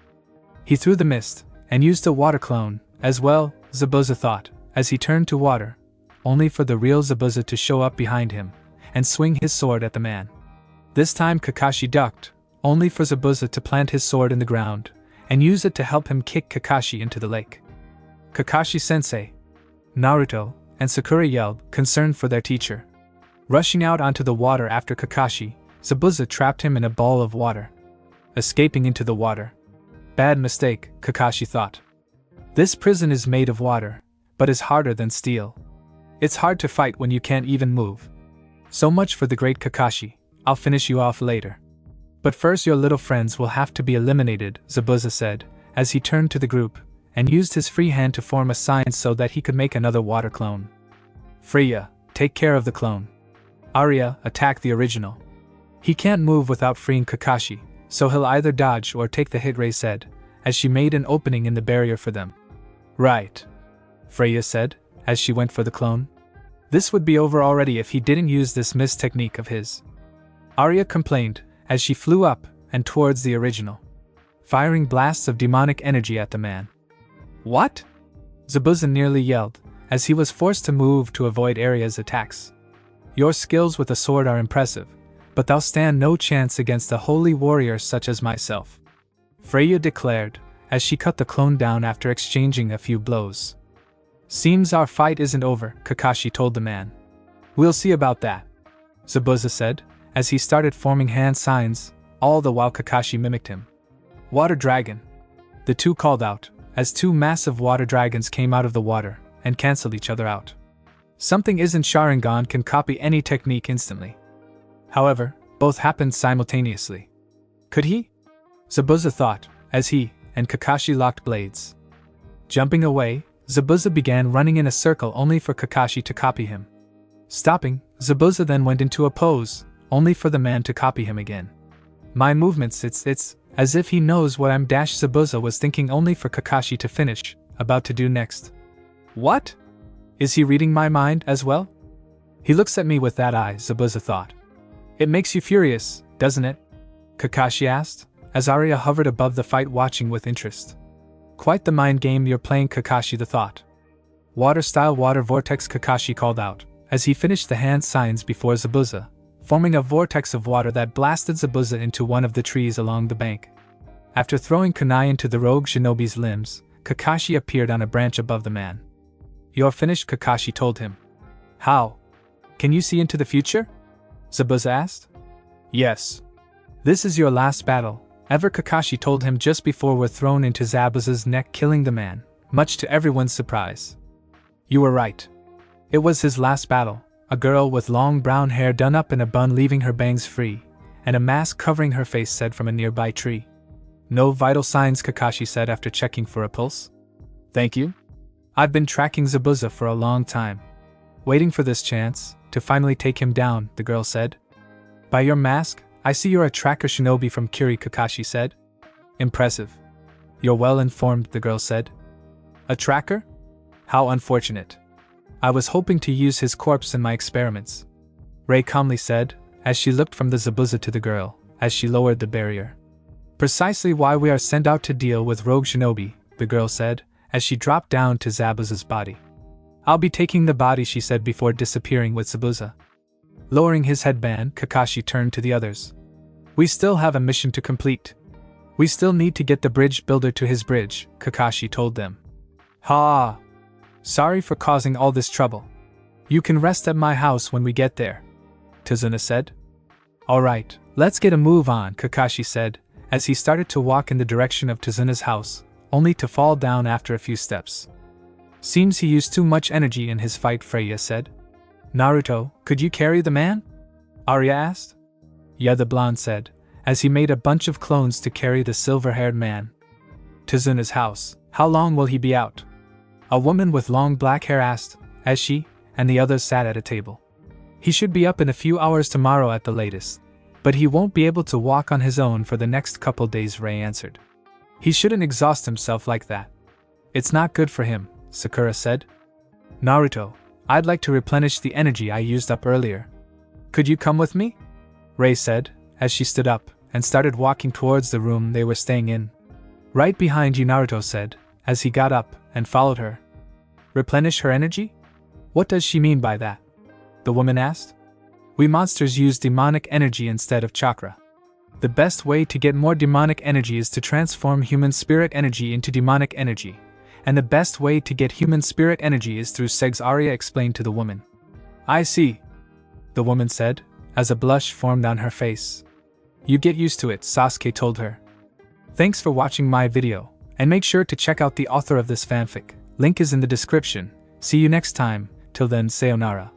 A: He threw the mist, and used a water clone, as well, Zabuza thought, as he turned to water, only for the real Zabuza to show up behind him, and swing his sword at the man. This time Kakashi ducked, only for Zabuza to plant his sword in the ground, and use it to help him kick Kakashi into the lake. Kakashi-sensei! Naruto and Sakura yelled, concerned for their teacher. Rushing out onto the water after Kakashi, Zabuza trapped him in a ball of water. Escaping into the water. Bad mistake, Kakashi thought. This prison is made of water, but is harder than steel. It's hard to fight when you can't even move. So much for the great Kakashi, I'll finish you off later. But first your little friends will have to be eliminated, Zabuza said, as he turned to the group, and used his free hand to form a sign so that he could make another water clone. Freya, take care of the clone. Arya, attack the original. He can't move without freeing Kakashi, so he'll either dodge or take the hit, Ray said, as she made an opening in the barrier for them. Right, Freya said, as she went for the clone. This would be over already if he didn't use this mist technique of his. Arya complained, as she flew up and towards the original, firing blasts of demonic energy at the man. What? Zabuza nearly yelled, as he was forced to move to avoid Arya's attacks. Your skills with a sword are impressive, but thou stand no chance against a holy warrior such as myself, Freya declared, as she cut the clone down after exchanging a few blows. Seems our fight isn't over, Kakashi told the man. We'll see about that, Zabuza said, as he started forming hand signs, all the while Kakashi mimicked him. Water dragon, the two called out, as two massive water dragons came out of the water and canceled each other out. Something isn't Sharingan can copy any technique instantly. However, both happened simultaneously. Could he? Zabuza thought, as he and Kakashi locked blades. Jumping away, Zabuza began running in a circle only for Kakashi to copy him. Stopping, Zabuza then went into a pose, only for the man to copy him again. My movements, it's as if he knows what I'm Zabuza was thinking only for Kakashi to finish, about to do next. What? Is he reading my mind as well? He looks at me with that eye, Zabuza thought. It makes you furious, doesn't it? Kakashi asked, as Arya hovered above the fight watching with interest. Quite the mind game you're playing, Kakashi the thought. Water-style water vortex, Kakashi called out, as he finished the hand signs before Zabuza, forming a vortex of water that blasted Zabuza into one of the trees along the bank. After throwing kunai into the rogue shinobi's limbs, Kakashi appeared on a branch above the man. You're finished, Kakashi told him. How? Can you see into the future? Zabuza asked. Yes. This is your last battle, ever, Kakashi told him just before were thrown into Zabuza's neck, killing the man, much to everyone's surprise. You were right. It was his last battle. A girl with long brown hair done up in a bun leaving her bangs free, and a mask covering her face said from a nearby tree. No vital signs, Kakashi said after checking for a pulse. Thank you. I've been tracking Zabuza for a long time. Waiting for this chance, to finally take him down, the girl said. By your mask, I see you're a tracker shinobi from Kiri, Kakashi said. Impressive. You're well informed, the girl said. A tracker? How unfortunate. I was hoping to use his corpse in my experiments. Rei calmly said, as she looked from the Zabuza to the girl, as she lowered the barrier. Precisely why we are sent out to deal with rogue shinobi, the girl said, as she dropped down to Zabuza's body. I'll be taking the body, she said before disappearing with Zabuza. Lowering his headband, Kakashi turned to the others. We still have a mission to complete. We still need to get the bridge builder to his bridge, Kakashi told them. Ha! Sorry for causing all this trouble. You can rest at my house when we get there, Tazuna said. Alright, let's get a move on, Kakashi said, as he started to walk in the direction of Tazuna's house, only to fall down after a few steps. Seems he used too much energy in his fight, Freya said. Naruto, could you carry the man? Arya asked. Yeah, the blonde said, as he made a bunch of clones to carry the silver-haired man. Tazuna's house, how long will he be out? A woman with long black hair asked, as she and the others sat at a table. He should be up in a few hours tomorrow at the latest, but he won't be able to walk on his own for the next couple days, Rei answered. He shouldn't exhaust himself like that. It's not good for him, Sakura said. Naruto, I'd like to replenish the energy I used up earlier. Could you come with me? Rei said, as she stood up and started walking towards the room they were staying in. Right behind you, Naruto said, as he got up and followed her. Replenish her energy? What does she mean by that? The woman asked. We monsters use demonic energy instead of chakra. The best way to get more demonic energy is to transform human spirit energy into demonic energy, and the best way to get human spirit energy is through sex, Arya explained to the woman. I see, the woman said, as a blush formed on her face. You get used to it, Sasuke told her. Thanks for watching my video, and make sure to check out the author of this fanfic. Link is in the description. See you next time. Till then, sayonara.